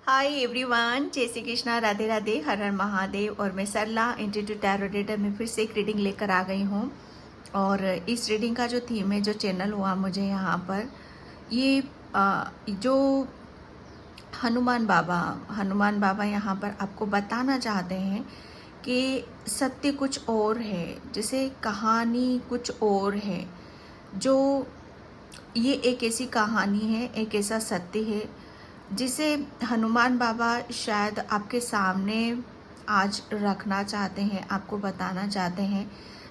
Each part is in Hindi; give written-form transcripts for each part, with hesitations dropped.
हाय एवरीवन, जय श्री कृष्णा, राधे राधे, हर हर महादेव। और मैं सरला इंस्टीट्यूट टैरो रीडर में फिर से एक रीडिंग लेकर आ गई हूँ। और इस रीडिंग का जो थीम है, जो चैनल हुआ मुझे यहाँ पर, ये जो हनुमान बाबा यहाँ पर आपको बताना चाहते हैं कि सत्य कुछ और है, जैसे कहानी कुछ और है। जो ये एक ऐसी कहानी है, एक ऐसा सत्य है जिसे हनुमान बाबा शायद आपके सामने आज रखना चाहते हैं, आपको बताना चाहते हैं।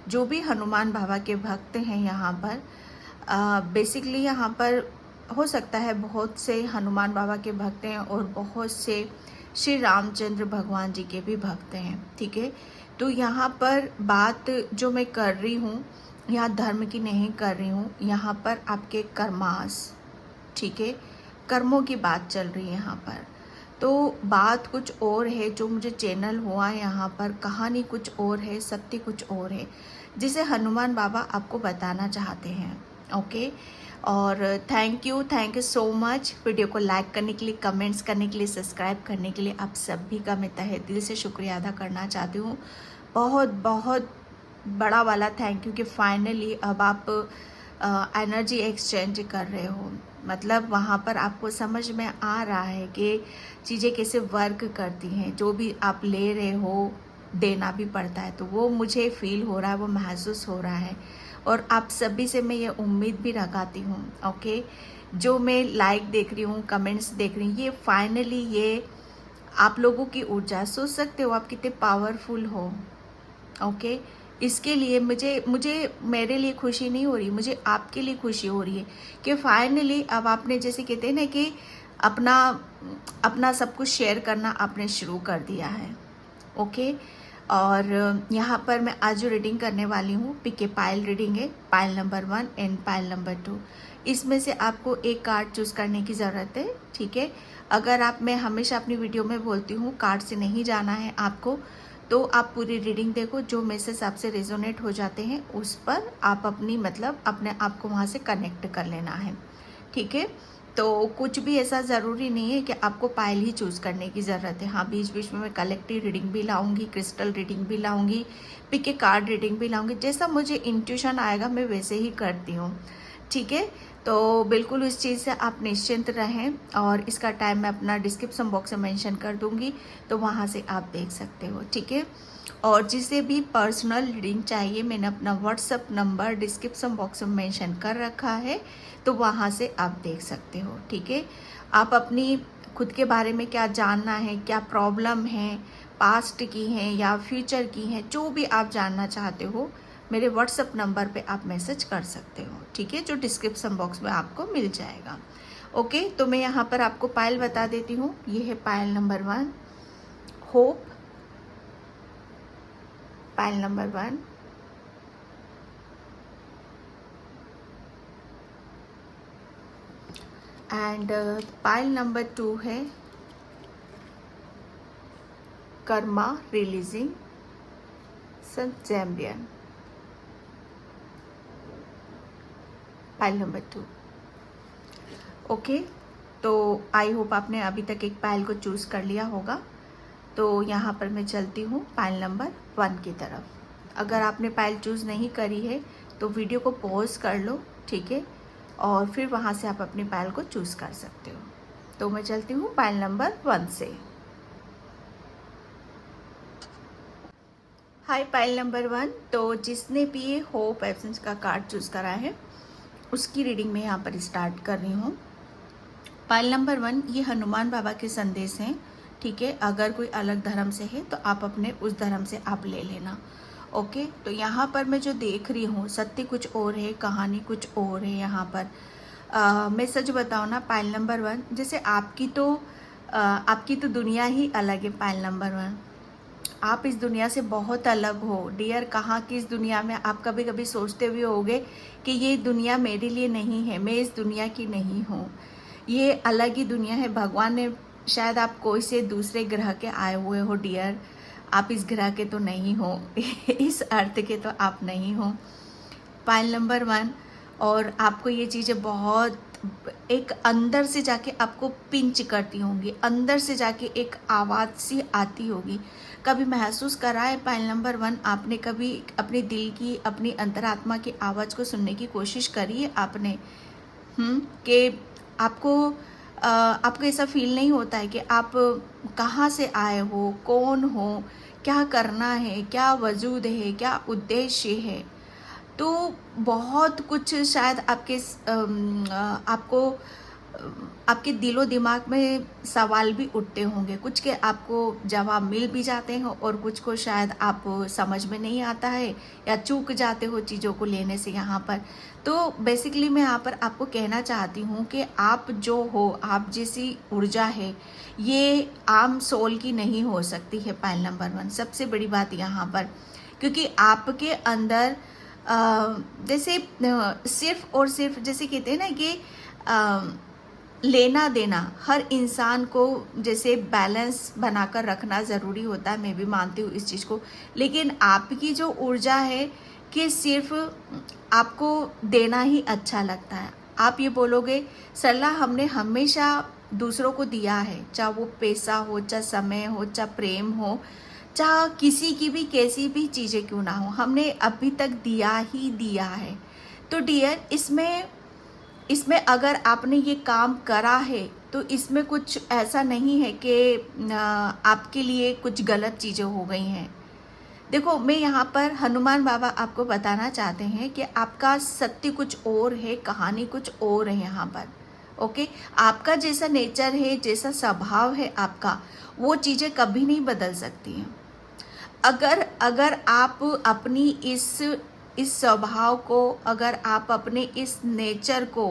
जो भी हनुमान बाबा के भक्त हैं यहाँ पर, बेसिकली यहाँ पर हो सकता है बहुत से हनुमान बाबा के भक्त हैं और बहुत से श्री रामचंद्र भगवान जी के भी भक्त हैं, ठीक है। तो यहाँ पर बात जो मैं कर रही हूँ, यहाँ धर्म की नहीं कर रही हूँ, यहाँ पर आपके कर्मास, ठीक है, कर्मों की बात चल रही है यहाँ पर। तो बात कुछ और है, जो मुझे चैनल हुआ है यहाँ पर, कहानी कुछ और है, सत्य कुछ और है, जिसे हनुमान बाबा आपको बताना चाहते हैं। ओके, और thank you so much. Video को लाइक करने के लिए, कमेंट्स करने के लिए, सब्सक्राइब करने के लिए आप सभी का मैं तहे दिल से शुक्रिया अदा करना चाहती हूँ। बहुत बहुत बड़ा वाला थैंक यू कि फाइनली अब आप एनर्जी एक्सचेंज कर रहे हो। मतलब वहाँ पर आपको समझ में आ रहा है कि चीज़ें कैसे वर्क करती हैं। जो भी आप ले रहे हो, देना भी पड़ता है, तो वो मुझे फील हो रहा है, वो महसूस हो रहा है। और आप सभी से मैं ये उम्मीद भी रखाती हूँ, ओके, जो मैं लाइक देख रही हूँ, कमेंट्स देख रही हूँ, ये फाइनली ये आप लोगों की ऊर्जा, सोच सकते हो आप कितने पावरफुल हो। ओके, इसके लिए मुझे मेरे लिए खुशी नहीं हो रही, मुझे आपके लिए खुशी हो रही है कि फाइनली अब आपने, जैसे कहते हैं ना कि अपना अपना सब कुछ शेयर करना आपने शुरू कर दिया है। ओके, और यहाँ पर मैं आज जो रीडिंग करने वाली हूँ, पीके पायल रीडिंग है, pile number 1 and pile number 2। इसमें से आपको एक कार्ड चूज़ करने की ज़रूरत है, ठीक है। अगर मैं हमेशा अपनी वीडियो में बोलती हूँ, कार्ड से नहीं जाना है आपको, तो आप पूरी रीडिंग देखो, जो मैसेज आपसे रेजोनेट हो जाते हैं उस पर आप अपनी अपने आप को वहाँ से कनेक्ट कर लेना है, ठीक है। तो कुछ भी ऐसा ज़रूरी नहीं है कि आपको पायल ही चूज़ करने की ज़रूरत है। हाँ, बीच बीच में मैं कलेक्टिव रीडिंग भी लाऊंगी, क्रिस्टल रीडिंग भी लाऊंगी, पिक कार्ड रीडिंग भी लाऊंगी। जैसा मुझे इंट्यूशन आएगा मैं वैसे ही करती हूँ, ठीक है। तो बिल्कुल उस चीज़ से आप निश्चिंत रहें। और इसका टाइम मैं अपना डिस्क्रिप्शन बॉक्स में मेंशन कर दूंगी, तो वहाँ से आप देख सकते हो, ठीक है। और जिसे भी पर्सनल रीडिंग चाहिए, मैंने अपना व्हाट्सअप नंबर डिस्क्रिप्शन बॉक्स में मेंशन कर रखा है, तो वहाँ से आप देख सकते हो, ठीक है। आप अपनी खुद के बारे में क्या जानना है, क्या प्रॉब्लम है, पास्ट की है या फ्यूचर की है, जो भी आप जानना चाहते हो, मेरे व्हाट्सअप नंबर पे आप मैसेज कर सकते हो, ठीक है, जो डिस्क्रिप्शन बॉक्स में आपको मिल जाएगा। ओके, तो मैं यहाँ पर आपको पायल बता देती हूँ। ये है pile number 1, hope, pile number 1, and pile number 2 है कर्मा रिलीजिंग सन जैम्बियन, पायल नंबर 2। ओके, तो आई होप आपने अभी तक एक पायल को चूज़ कर लिया होगा। तो यहाँ पर मैं चलती हूँ पायल नंबर 1 की तरफ। अगर आपने पायल चूज़ नहीं करी है तो वीडियो को पॉज कर लो, ठीक है, और फिर वहाँ से आप अपनी पायल को चूज़ कर सकते हो। तो मैं चलती हूँ पायल नंबर 1 से। हाय पायल नंबर 1। तो जिसने भी ये होप एब्सेंस का कार्ड चूज़ करा है, उसकी रीडिंग मैं यहाँ पर स्टार्ट कर रही हूँ। पायल नंबर 1, ये हनुमान बाबा के संदेश हैं, ठीक है। अगर कोई अलग धर्म से है तो आप अपने उस धर्म से आप ले लेना। ओके, तो यहाँ पर मैं जो देख रही हूँ, सत्य कुछ और है, कहानी कुछ और है। यहाँ पर मैं सच बताऊँ ना, पायल नंबर 1, जैसे आपकी तो दुनिया ही अलग है। पायल नंबर 1, आप इस दुनिया से बहुत अलग हो डियर। कहाँ की इस दुनिया में आप कभी कभी सोचते हुए होगे कि ये दुनिया मेरे लिए नहीं है, मैं इस दुनिया की नहीं हूँ, ये अलग ही दुनिया है। भगवान ने शायद आप कोई से दूसरे ग्रह के आए हुए हो डियर, आप इस ग्रह के तो नहीं हो इस अर्थ के तो आप नहीं हो, पायल नंबर 1। और आपको ये चीज़ें बहुत एक अंदर से जाके आपको पिंच करती होंगी, अंदर से जाके एक आवाज़ सी आती होगी। कभी महसूस करा है पाइल नंबर 1, आपने कभी अपने दिल की, अपनी अंतरात्मा की आवाज़ को सुनने की कोशिश करी है आपने? कि आपको ऐसा फील नहीं होता है कि आप कहाँ से आए हो, कौन हो, क्या करना है, क्या वजूद है, क्या उद्देश्य है? तो बहुत कुछ शायद आपको आपके दिलो दिमाग में सवाल भी उठते होंगे, कुछ के आपको जवाब मिल भी जाते हैं और कुछ को शायद आप समझ में नहीं आता है या चूक जाते हो चीज़ों को लेने से यहाँ पर। तो बेसिकली मैं यहाँ पर आपको कहना चाहती हूँ कि आप जो हो, आप जैसी ऊर्जा है, ये आम सोल की नहीं हो सकती है पाइल नंबर 1, सबसे बड़ी बात यहाँ पर। क्योंकि आपके अंदर जैसे सिर्फ और सिर्फ जैसे कहते हैं ना कि लेना देना, हर इंसान को जैसे बैलेंस बनाकर रखना ज़रूरी होता है, मैं भी मानती हूँ इस चीज़ को। लेकिन आपकी जो ऊर्जा है कि सिर्फ आपको देना ही अच्छा लगता है। आप ये बोलोगे सरला हमने हमेशा दूसरों को दिया है, चाहे वो पैसा हो, चाहे समय हो, चाहे प्रेम हो, चाहे किसी की भी कैसी भी चीज़ें क्यों ना हो, हमने अभी तक दिया ही दिया है। तो डियर, इसमें अगर आपने ये काम करा है तो इसमें कुछ ऐसा नहीं है कि आपके लिए कुछ गलत चीज़ें हो गई हैं। देखो, मैं यहाँ पर हनुमान बाबा आपको बताना चाहते हैं कि आपका सत्य कुछ और है, कहानी कुछ और है यहाँ पर। ओके, आपका जैसा नेचर है, जैसा स्वभाव है आपका, वो चीज़ें कभी नहीं बदल सकती हैं। अगर आप अपनी इस स्वभाव को, अगर आप अपने इस नेचर को,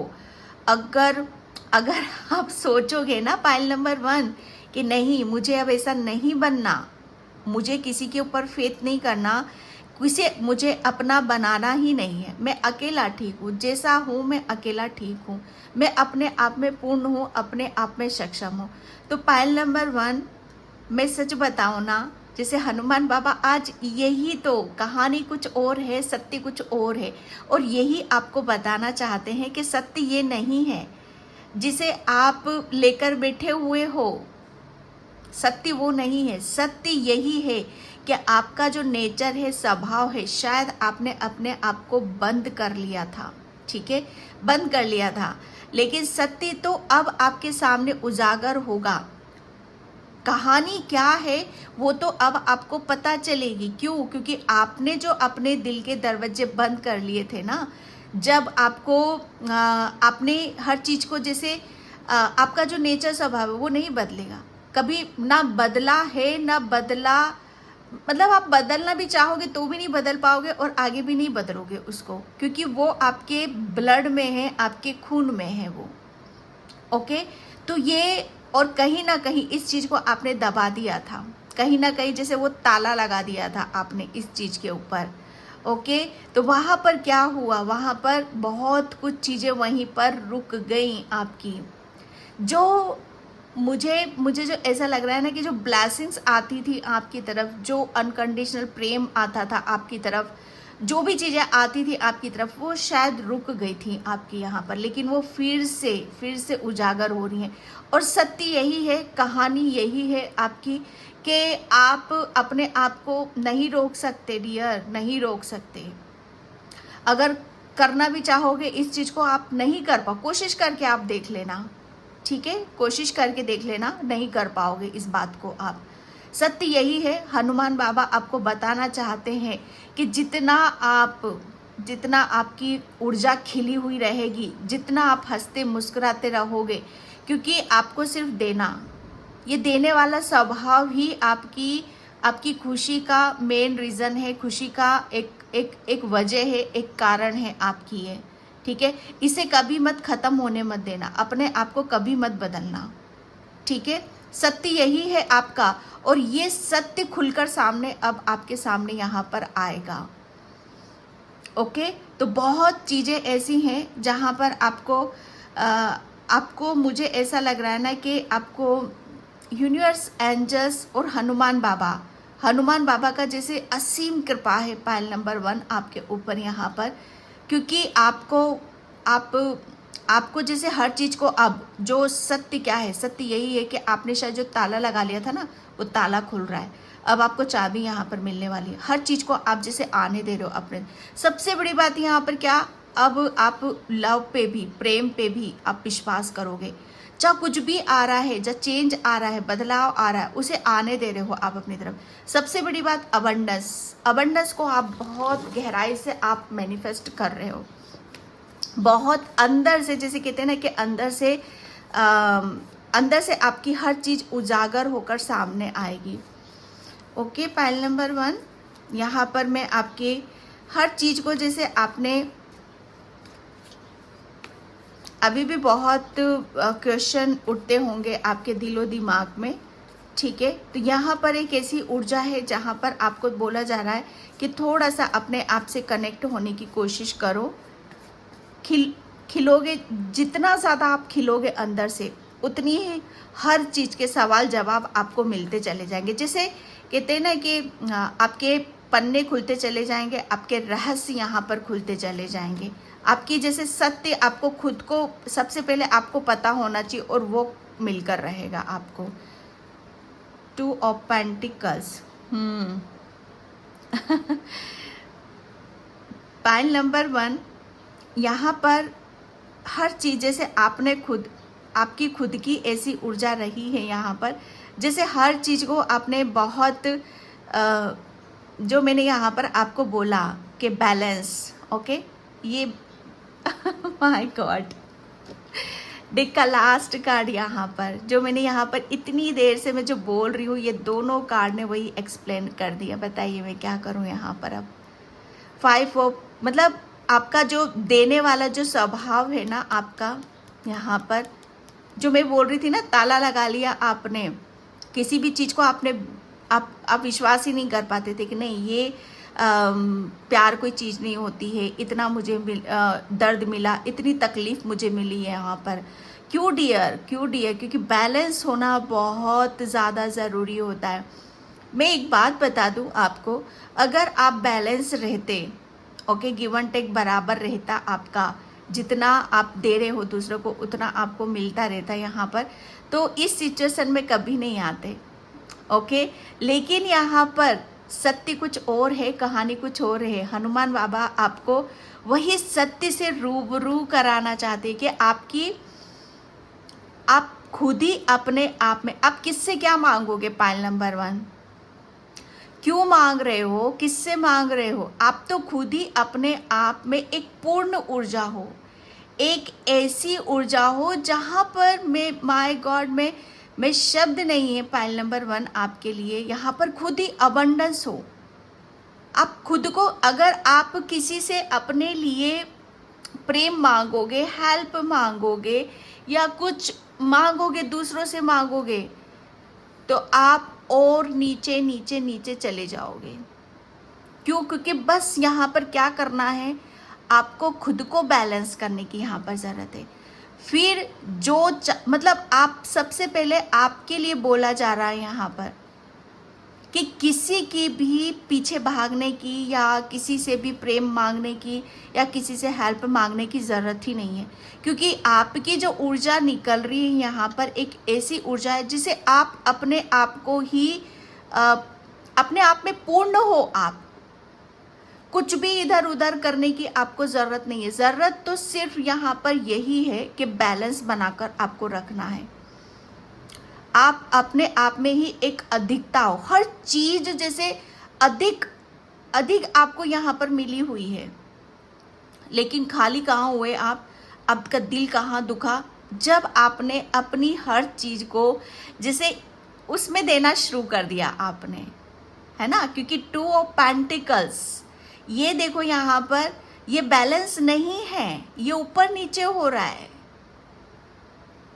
अगर आप सोचोगे ना पाइल नंबर 1 कि नहीं, मुझे अब ऐसा नहीं बनना, मुझे किसी के ऊपर फेथ नहीं करना, मुझे अपना बनाना ही नहीं है, मैं अकेला ठीक हूँ, जैसा हूँ मैं अकेला ठीक हूँ, मैं अपने आप में पूर्ण हूँ, अपने आप में सक्षम हूँ। तो पाइल नंबर 1, मैं सच बताऊँ ना, जैसे हनुमान बाबा आज यही तो कहानी कुछ और है, सत्य कुछ और है, और यही आपको बताना चाहते हैं कि सत्य ये नहीं है जिसे आप लेकर बैठे हुए हो, सत्य वो नहीं है। सत्य यही है कि आपका जो नेचर है, स्वभाव है, शायद आपने अपने आप को बंद कर लिया था, ठीक है, बंद कर लिया था, लेकिन सत्य तो अब आपके सामने उजागर होगा। कहानी क्या है वो तो अब आपको पता चलेगी। क्यों? क्योंकि आपने जो अपने दिल के दरवाजे बंद कर लिए थे ना, जब आपको आपने हर चीज़ को जैसे आपका जो नेचर स्वभाव है वो नहीं बदलेगा कभी, ना बदला है ना बदला, मतलब आप बदलना भी चाहोगे तो भी नहीं बदल पाओगे और आगे भी नहीं बदलोगे उसको, क्योंकि वो आपके ब्लड में है, आपके खून में है वो। ओके, तो ये, और कहीं ना कहीं इस चीज़ को आपने दबा दिया था, कहीं ना कहीं जैसे वो ताला लगा दिया था आपने इस चीज़ के ऊपर। ओके, तो वहाँ पर क्या हुआ, वहाँ पर बहुत कुछ चीज़ें वहीं पर रुक गई आपकी। जो मुझे जो ऐसा लग रहा है ना कि जो ब्लेसिंग्स आती थी आपकी तरफ, जो अनकंडीशनल प्रेम आता था आपकी तरफ, जो भी चीज़ें आती थी आपकी तरफ, वो शायद रुक गई थी आपकी यहाँ पर, लेकिन वो फिर से उजागर हो रही हैं। और सत्य यही है, कहानी यही है आपकी कि आप अपने आप को नहीं रोक सकते डियर, नहीं रोक सकते। अगर करना भी चाहोगे इस चीज़ को आप नहीं कर पाओ, कोशिश करके आप देख लेना, ठीक है, कोशिश करके देख लेना, नहीं कर पाओगे इस बात को आप। सत्य यही है, हनुमान बाबा आपको बताना चाहते हैं कि जितना आपकी ऊर्जा खिली हुई रहेगी, जितना आप हंसते मुस्कुराते रहोगे, क्योंकि आपको सिर्फ देना, ये देने वाला स्वभाव ही आपकी खुशी का मेन रीज़न है, खुशी का एक वजह है, एक कारण है आपकी ये, ठीक है। इसे कभी मत ख़त्म होने मत देना, अपने आप को कभी मत बदलना, ठीक है। सत्य यही है आपका, और ये सत्य खुलकर सामने अब आपके सामने यहाँ पर आएगा। ओके, तो बहुत चीज़ें ऐसी हैं जहाँ पर आपको मुझे ऐसा लग रहा है ना कि आपको यूनिवर्स, एंजल्स और हनुमान बाबा का जैसे असीम कृपा है पायल नंबर 1 आपके ऊपर यहाँ पर, क्योंकि आप आपको जैसे हर चीज को, अब जो सत्य क्या है, सत्य यही है कि आपने शायद जो ताला लगा लिया था ना, वो ताला खुल रहा है। अब आपको चाबी यहाँ पर मिलने वाली है। हर चीज को आप जैसे आने दे रहे हो अपने। सबसे बड़ी बात यहाँ पर क्या, अब आप लव पे भी, प्रेम पे भी आप विश्वास करोगे। चाहे कुछ भी आ रहा है, जब चेंज आ रहा है, बदलाव आ रहा है, उसे आने दे रहे हो आप अपनी तरफ। सबसे बड़ी बात अबंडेंस, अबंडेंस को आप बहुत गहराई से आप मैनिफेस्ट कर रहे हो, बहुत अंदर से, जैसे कहते हैं ना कि अंदर से आपकी हर चीज उजागर होकर सामने आएगी। ओके, पाइल नंबर 1, यहाँ पर मैं आपके हर चीज को, जैसे आपने अभी भी बहुत क्वेश्चन उठते होंगे आपके दिलो दिमाग में, ठीक है। तो यहाँ पर एक ऐसी ऊर्जा है जहाँ पर आपको बोला जा रहा है कि थोड़ा सा अपने आप से कनेक्ट होने की कोशिश करो। खिलोगे, जितना ज़्यादा आप खिलोगे अंदर से, उतनी ही हर चीज़ के सवाल जवाब आपको मिलते चले जाएंगे। जैसे कहते हैं ना कि आपके पन्ने खुलते चले जाएंगे, आपके रहस्य यहाँ पर खुलते चले जाएंगे। आपकी जैसे सत्य आपको खुद को सबसे पहले आपको पता होना चाहिए और वो मिलकर रहेगा आपको। 2 ऑफ पेंटिकल्स, पाइल नंबर 1, यहाँ पर हर चीज़ जैसे आपने खुद, आपकी खुद की ऐसी ऊर्जा रही है यहाँ पर, जैसे हर चीज़ को आपने बहुत जो मैंने यहाँ पर आपको बोला कि बैलेंस, ओके, ये माय गॉड, डेक का लास्ट कार्ड यहाँ पर, जो मैंने यहाँ पर इतनी देर से मैं जो बोल रही हूँ, ये दोनों कार्ड ने वही एक्सप्लेन कर दिया। बताइए मैं क्या करूँ यहाँ पर। अब 5 ऑफ, मतलब आपका जो देने वाला जो स्वभाव है ना आपका, यहाँ पर जो मैं बोल रही थी ना, ताला लगा लिया आपने, किसी भी चीज़ को आपने, आप विश्वास ही नहीं कर पाते थे कि नहीं ये प्यार कोई चीज़ नहीं होती है, इतना मुझे दर्द मिला, इतनी तकलीफ़ मुझे मिली है यहाँ पर। क्यों डियर, क्यों डियर, क्योंकि बैलेंस होना बहुत ज़्यादा ज़रूरी होता है। मैं एक बात बता दूँ आपको, अगर आप बैलेंस रहते, ओके, गिव एंड टेक बराबर रहता आपका, जितना आप दे रहे हो दूसरों को उतना आपको मिलता रहता यहाँ पर, तो इस सिचुएशन में कभी नहीं आते, ओके। लेकिन यहाँ पर सत्य कुछ और है, कहानी कुछ और है। हनुमान बाबा आपको वही सत्य से रूबरू कराना चाहते हैं कि आप खुद ही अपने आप में, आप किससे क्या मांगोगे। पाइल नंबर 1, क्यों मांग रहे हो, किससे मांग रहे हो। आप तो खुद ही अपने आप में एक पूर्ण ऊर्जा हो, एक ऐसी ऊर्जा हो जहाँ पर माय गॉड में शब्द नहीं है। पाइल नंबर 1 आपके लिए यहाँ पर खुद ही अबंडेंस हो। आप खुद को, अगर आप किसी से अपने लिए प्रेम मांगोगे, हेल्प मांगोगे या कुछ मांगोगे, दूसरों से मांगोगे, तो आप और नीचे नीचे नीचे चले जाओगे। क्यों? क्योंकि बस यहाँ पर क्या करना है, आपको खुद को बैलेंस करने की यहाँ पर ज़रूरत है। फिर मतलब आप सबसे पहले आपके लिए बोला जा रहा है यहाँ पर कि किसी की भी पीछे भागने की या किसी से भी प्रेम मांगने की या किसी से हेल्प मांगने की ज़रूरत ही नहीं है, क्योंकि आपकी जो ऊर्जा निकल रही है यहाँ पर एक ऐसी ऊर्जा है जिसे आप अपने आप को ही अपने आप में पूर्ण हो। आप कुछ भी इधर उधर करने की आपको ज़रूरत नहीं है। ज़रूरत तो सिर्फ यहाँ पर यही है कि बैलेंस बनाकर आपको रखना है। आप अपने आप में ही एक अधिकता हो, हर चीज जैसे अधिक आपको यहाँ पर मिली हुई है, लेकिन खाली कहाँ हुए आप, आपका दिल कहाँ दुखा जब आपने अपनी हर चीज को जैसे उसमें देना शुरू कर दिया आपने, है ना। क्योंकि 2 ऑफ पेंटिकल्स, ये देखो यहाँ पर ये बैलेंस नहीं है, ये ऊपर नीचे हो रहा है।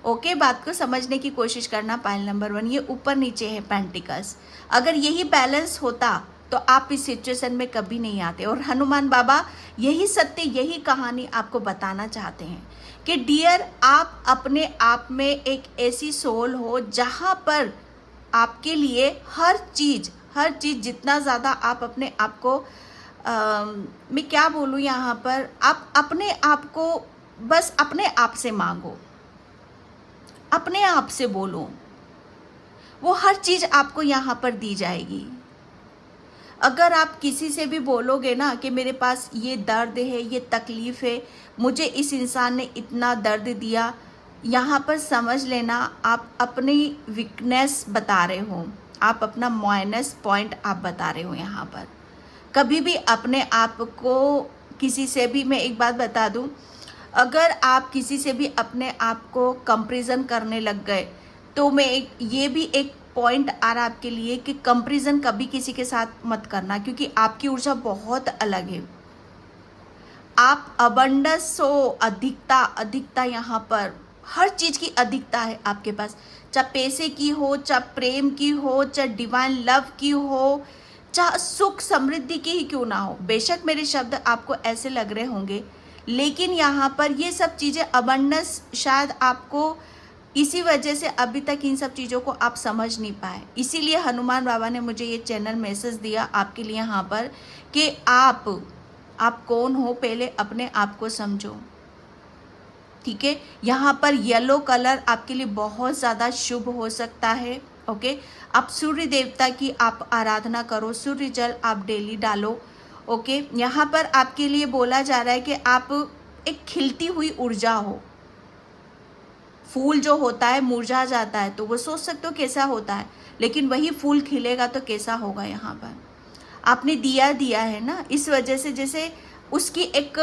ओके, बात को समझने की कोशिश करना। पाइल नंबर 1, ये ऊपर नीचे है पेंटिकल्स। अगर यही बैलेंस होता तो आप इस सिचुएशन में कभी नहीं आते। और हनुमान बाबा यही सत्य, यही कहानी आपको बताना चाहते हैं कि डियर, आप अपने आप में एक ऐसी सोल हो जहाँ पर आपके लिए हर चीज जितना ज़्यादा आप अपने आप को मैं क्या बोलूँ यहाँ पर, आप अपने आप को बस अपने आप से मांगो, अपने आप से बोलो, वो हर चीज़ आपको यहाँ पर दी जाएगी। अगर आप किसी से भी बोलोगे ना कि मेरे पास ये दर्द है, ये तकलीफ़ है, मुझे इस इंसान ने इतना दर्द दिया, यहाँ पर समझ लेना आप अपनी वीकनेस बता रहे हो, आप अपना माइनस पॉइंट आप बता रहे हो यहाँ पर। कभी भी अपने आप को किसी से भी, मैं एक बात बता दूँ, अगर आप किसी से भी अपने आप को कंपैरिजन करने लग गए तो ये भी एक पॉइंट आ रहा आपके लिए कि कंपैरिजन कभी किसी के साथ मत करना, क्योंकि आपकी ऊर्जा बहुत अलग है। आप अबंडस हो, अधिकता, अधिकता, यहाँ पर हर चीज़ की अधिकता है आपके पास, चाहे पैसे की हो, चाहे प्रेम की हो, चाहे डिवाइन लव की हो, चाहे सुख समृद्धि की ही क्यों ना हो। बेशक मेरे शब्द आपको ऐसे लग रहे होंगे, लेकिन यहाँ पर ये सब चीज़ें अबंडस शायद आपको इसी वजह से अभी तक इन सब चीज़ों को आप समझ नहीं पाए। इसीलिए हनुमान बाबा ने मुझे ये चैनल मैसेज दिया आपके लिए यहाँ पर कि आप कौन हो, पहले अपने आप को समझो। ठीक है, यहाँ पर येलो कलर आपके लिए बहुत ज़्यादा शुभ हो सकता है। ओके, आप सूर्य देवता की आप आराधना करो, सूर्य जल आप डेली डालो। ओके, यहाँ पर आपके लिए बोला जा रहा है कि आप एक खिलती हुई ऊर्जा हो। फूल जो होता है मुरझा जाता है तो वो सोच सकते हो कैसा होता है, लेकिन वही फूल खिलेगा तो कैसा होगा। यहाँ पर आपने दिया है ना, इस वजह से जैसे उसकी एक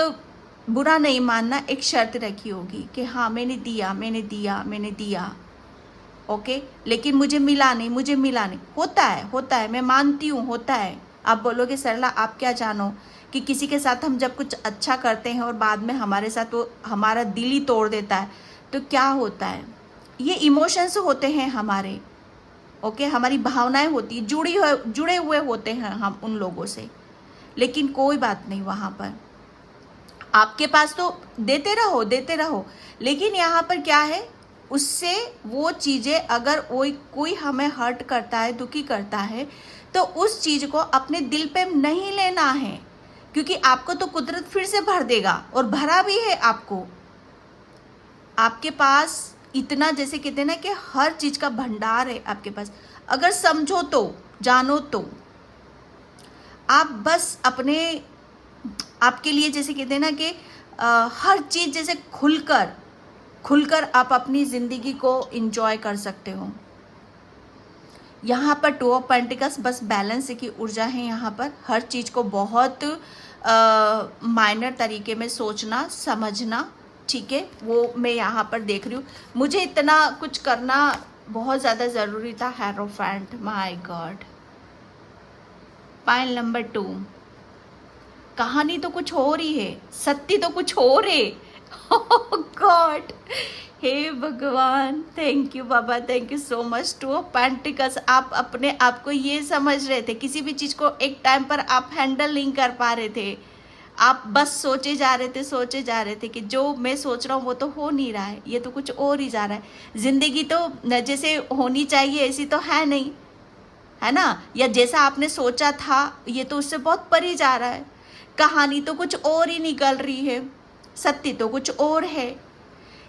बुरा नहीं मानना, एक शर्त रखी होगी कि हाँ मैंने दिया, ओके, लेकिन मुझे मिला नहीं। होता है, मैं मानती हूँ, होता है। आप बोलोगे सरला आप क्या जानो कि किसी के साथ हम जब कुछ अच्छा करते हैं और बाद में हमारे साथ वो हमारा दिल ही तोड़ देता है तो क्या होता है। ये इमोशंस होते हैं हमारे, ओके, हमारी भावनाएं होती है, जुड़े हुए होते हैं हम उन लोगों से। लेकिन कोई बात नहीं, वहाँ पर आपके पास तो देते रहो, लेकिन यहाँ पर क्या है, उससे वो चीज़ें अगर कोई हमें हर्ट करता है, दुखी करता है, तो उस चीज़ को अपने दिल पे नहीं लेना है, क्योंकि आपको तो कुदरत फिर से भर देगा, और भरा भी है आपको। आपके पास इतना, जैसे कहते हैं ना कि हर चीज़ का भंडार है आपके पास, अगर समझो तो, जानो तो। आप बस आपके लिए जैसे कहते हैं ना कि हर चीज़ जैसे खुलकर आप अपनी ज़िंदगी को एंजॉय कर सकते हो। यहाँ पर टू ऑफ पेंटिकल्स बस बैलेंस की ऊर्जा है। यहाँ पर हर चीज़ को बहुत माइनर तरीके में सोचना समझना, ठीक है, वो मैं यहाँ पर देख रही हूँ। मुझे इतना कुछ करना बहुत ज़्यादा ज़रूरी था। Hierophant, my God. Pile number 2, कहानी तो कुछ और ही है, सत्य तो कुछ और है। ओह गॉड, हे भगवान, थैंक यू बाबा, thank you so much. Two of pentacles, आप अपने आप को ये समझ रहे थे, किसी भी चीज़ को एक टाइम पर आप हैंडल नहीं कर पा रहे थे, आप बस सोचे जा रहे थे कि जो मैं सोच रहा हूँ वो तो हो नहीं रहा है, ये तो कुछ और ही जा रहा है। ज़िंदगी तो जैसे होनी चाहिए ऐसी तो है नहीं, है ना, या जैसा आपने सोचा था ये तो उससे बहुत परे जा रहा है। कहानी तो कुछ और ही निकल रही है, सत्य तो कुछ और है।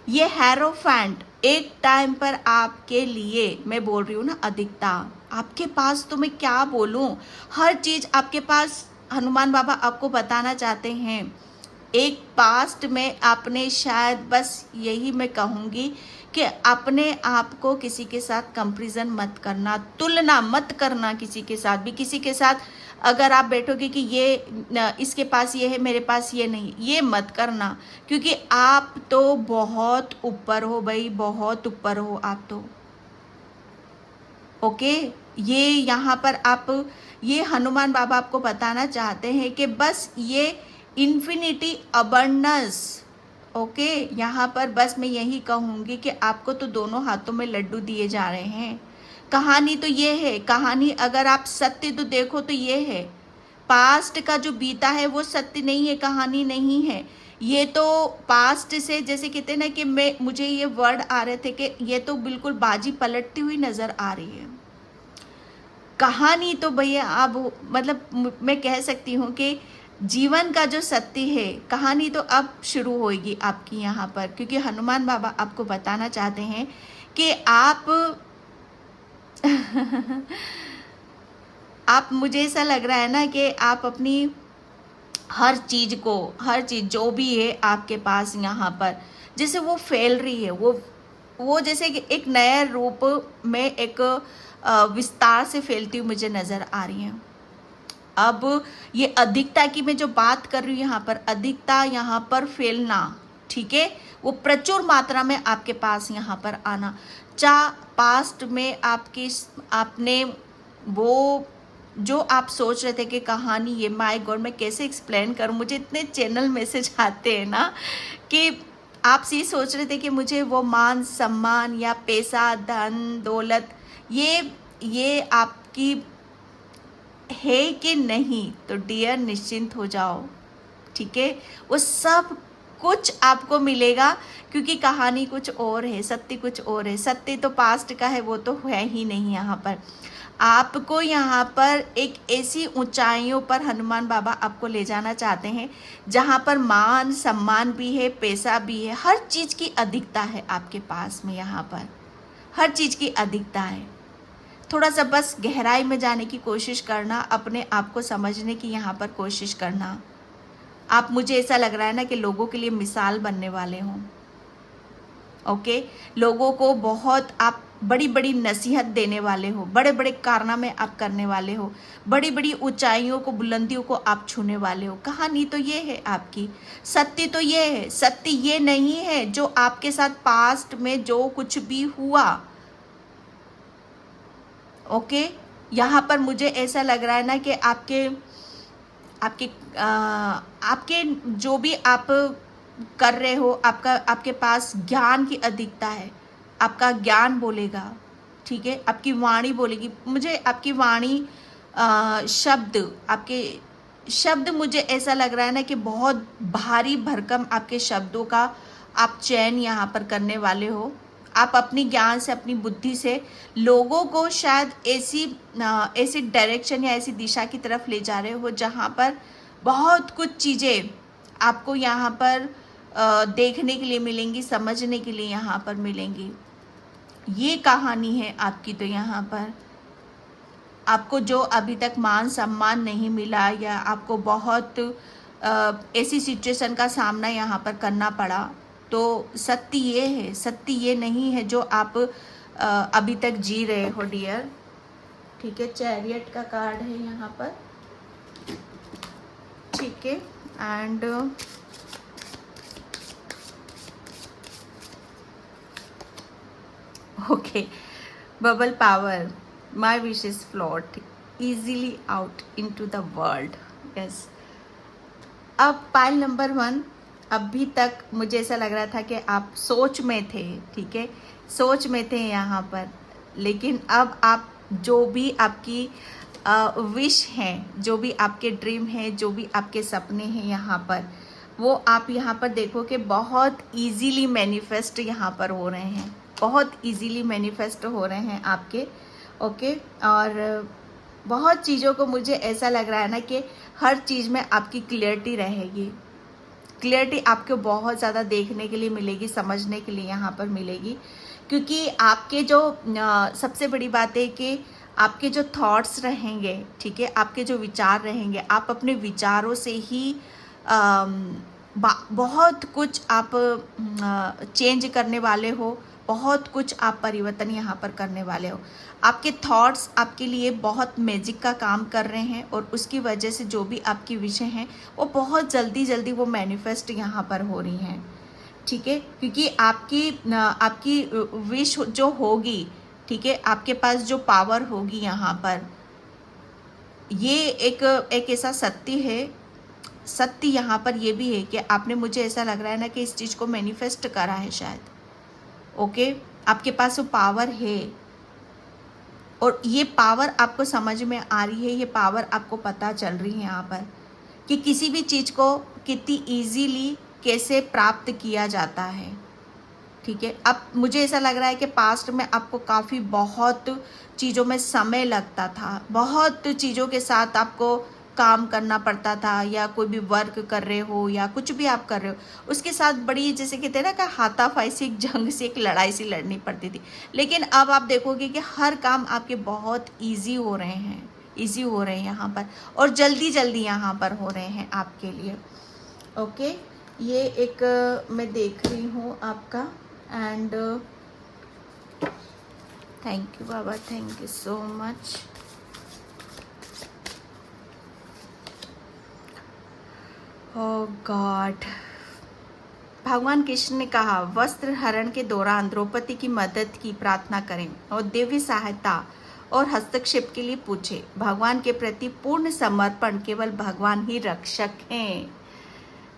ये हेरोफेंट एक टाइम पर आपके लिए, मैं बोल रही हूँ ना, अधिकता आपके पास, तो मैं क्या बोलूँ, हर चीज़ आपके पास। हनुमान बाबा आपको बताना चाहते हैं, एक पास्ट में आपने शायद, बस यही मैं कहूँगी कि अपने आप को किसी के साथ कंपैरिजन मत करना, तुलना मत करना किसी के साथ भी। किसी के साथ अगर आप बैठोगे कि ये इसके पास ये है मेरे पास ये नहीं, ये मत करना, क्योंकि आप तो बहुत ऊपर हो भाई, बहुत ऊपर हो आप तो। ओके, ये यहाँ पर आप, ये हनुमान बाबा आपको बताना चाहते हैं कि बस ये इन्फिनिटी अबंडेंस, ओके, यहाँ पर बस मैं यही कहूँगी कि आपको तो दोनों हाथों में लड्डू दिए जा रहे हैं। कहानी तो ये है, कहानी अगर आप सत्य तो देखो तो ये है, पास्ट का जो बीता है वो सत्य नहीं है, कहानी नहीं है। ये तो पास्ट से, जैसे कहते हैं ना कि मुझे ये वर्ड आ रहे थे कि ये तो बिल्कुल बाजी पलटती हुई नज़र आ रही है। कहानी तो भैया अब मतलब मैं कह सकती हूँ कि जीवन का जो सत्य है, कहानी तो अब शुरू होगी आपकी यहाँ पर, क्योंकि हनुमान बाबा आपको बताना चाहते हैं कि आप आप, मुझे ऐसा लग रहा है ना कि आप अपनी हर चीज को, हर चीज जो भी है आपके पास यहाँ पर, जैसे वो फैल रही है, वो जैसे कि एक नए रूप में एक विस्तार से फैलती हुई मुझे नजर आ रही है। अब ये अधिकता की मैं जो बात कर रही हूँ यहाँ पर, अधिकता यहाँ पर फैलना, ठीक है, वो प्रचुर मात्रा में आपके पास यहाँ पर आना। पास्ट में आपने वो जो आप सोच रहे थे कि कहानी ये, माय गॉड मैं कैसे एक्सप्लेन करूं, मुझे इतने चैनल मैसेज आते हैं ना कि आप ये सोच रहे थे कि मुझे वो मान सम्मान या पैसा धन दौलत ये आपकी है कि नहीं, तो डियर निश्चिंत हो जाओ, ठीक है, वो सब कुछ आपको मिलेगा, क्योंकि कहानी कुछ और है, सत्य कुछ और है। सत्य तो पास्ट का है, वो तो है ही नहीं। यहाँ पर आपको यहाँ पर एक ऐसी ऊंचाइयों पर हनुमान बाबा आपको ले जाना चाहते हैं जहाँ पर मान सम्मान भी है, पैसा भी है, हर चीज़ की अधिकता है आपके पास में। यहाँ पर हर चीज़ की अधिकता है। थोड़ा सा बस गहराई में जाने की कोशिश करना, अपने आप को समझने की यहाँ पर कोशिश करना। आप, मुझे ऐसा लग रहा है ना कि लोगों के लिए मिसाल बनने वाले हों। ओके, लोगों को बहुत आप बड़ी बड़ी नसीहत देने वाले हो, बड़े बड़े कारनामे आप करने वाले हो, बड़ी बड़ी ऊंचाइयों को, बुलंदियों को आप छूने वाले हो। कहानी तो ये है आपकी, सत्य तो ये है। सत्य ये नहीं है जो आपके साथ पास्ट में जो कुछ भी हुआ। ओके, यहाँ पर मुझे ऐसा लग रहा है ना कि आपके जो भी आप कर रहे हो, आपके पास ज्ञान की अधिकता है। आपका ज्ञान बोलेगा, ठीक है, आपकी वाणी बोलेगी। मुझे आपकी वाणी आपके शब्द मुझे ऐसा लग रहा है ना कि बहुत भारी भरकम आपके शब्दों का आप चयन यहाँ पर करने वाले हो। आप अपनी ज्ञान से, अपनी बुद्धि से लोगों को शायद ऐसी डायरेक्शन या ऐसी दिशा की तरफ ले जा रहे हो जहाँ पर बहुत कुछ चीज़ें आपको यहाँ पर देखने के लिए मिलेंगी, समझने के लिए यहाँ पर मिलेंगी। ये कहानी है आपकी। तो यहाँ पर आपको जो अभी तक मान सम्मान नहीं मिला, या आपको बहुत ऐसी सिचुएशन का सामना यहाँ पर करना पड़ा, तो सत्य ये है, सत्य ये नहीं है जो आप अभी तक जी रहे हो डियर। ठीक है, चैरियट का कार्ड है यहाँ पर, ठीक है, and okay, bubble power, my wish is float easily out into the world. yes. अब पाइल नंबर 1, अभी तक मुझे ऐसा लग रहा था कि आप सोच में थे, ठीक है, सोच में थे यहाँ पर, लेकिन अब आप जो भी आपकी विश हैं, जो भी आपके ड्रीम हैं, जो भी आपके सपने हैं यहाँ पर, वो आप यहाँ पर देखो कि बहुत इजीली मैनिफेस्ट यहाँ पर हो रहे हैं, बहुत इजीली मैनिफेस्ट हो रहे हैं आपके। ओके, और बहुत चीज़ों को मुझे ऐसा लग रहा है ना कि हर चीज़ में आपकी क्लियरिटी रहेगी। क्लियरिटी आपको बहुत ज़्यादा देखने के लिए मिलेगी, समझने के लिए यहाँ पर मिलेगी, क्योंकि आपके जो सबसे बड़ी बात है कि आपके जो थॉट्स रहेंगे, ठीक है, आपके जो विचार रहेंगे, आप अपने विचारों से ही बहुत कुछ आप चेंज करने वाले हो, बहुत कुछ आप परिवर्तन यहाँ पर करने वाले हो। आपके थॉट्स आपके लिए बहुत मैजिक का काम कर रहे हैं, और उसकी वजह से जो भी आपकी विषय हैं वो बहुत जल्दी जल्दी वो मैनिफेस्ट यहाँ पर हो रही हैं, ठीक है, क्योंकि आपकी विश जो होगी, ठीक है, आपके पास जो पावर होगी यहाँ पर, ये एक ऐसा सत्य है, सत्य यहाँ पर ये भी है कि आपने, मुझे ऐसा लग रहा है ना कि इस चीज़ को मैनिफेस्ट करा है शायद। ओके, आपके पास वो पावर है, और ये पावर आपको समझ में आ रही है, ये पावर आपको पता चल रही है यहाँ पर कि किसी भी चीज़ को कितनी इजीली कैसे प्राप्त किया जाता है, ठीक है। अब मुझे ऐसा लग रहा है कि पास्ट में आपको बहुत चीज़ों में समय लगता था, बहुत चीज़ों के साथ आपको काम करना पड़ता था, या कोई भी वर्क कर रहे हो या कुछ भी आप कर रहे हो, उसके साथ बड़ी, जैसे कहते हैं ना कि हाथापाई से, एक जंग से, एक लड़ाई सी लड़नी पड़ती थी। लेकिन अब आप देखोगे कि हर काम आपके बहुत ईजी हो रहे हैं, ईजी हो रहे हैं यहाँ पर, और जल्दी जल्दी यहाँ पर हो रहे हैं आपके लिए। ओके, ये एक मैं देख रही हूँ आपका, एंड थैंक यू बाबा, thank you so much. Oh God, भगवान कृष्ण ने कहा, वस्त्र हरण के दौरान द्रौपदी की मदद की प्रार्थना करें और दिव्य सहायता और हस्तक्षेप के लिए पूछे। भगवान के प्रति पूर्ण समर्पण, केवल भगवान ही रक्षक हैं।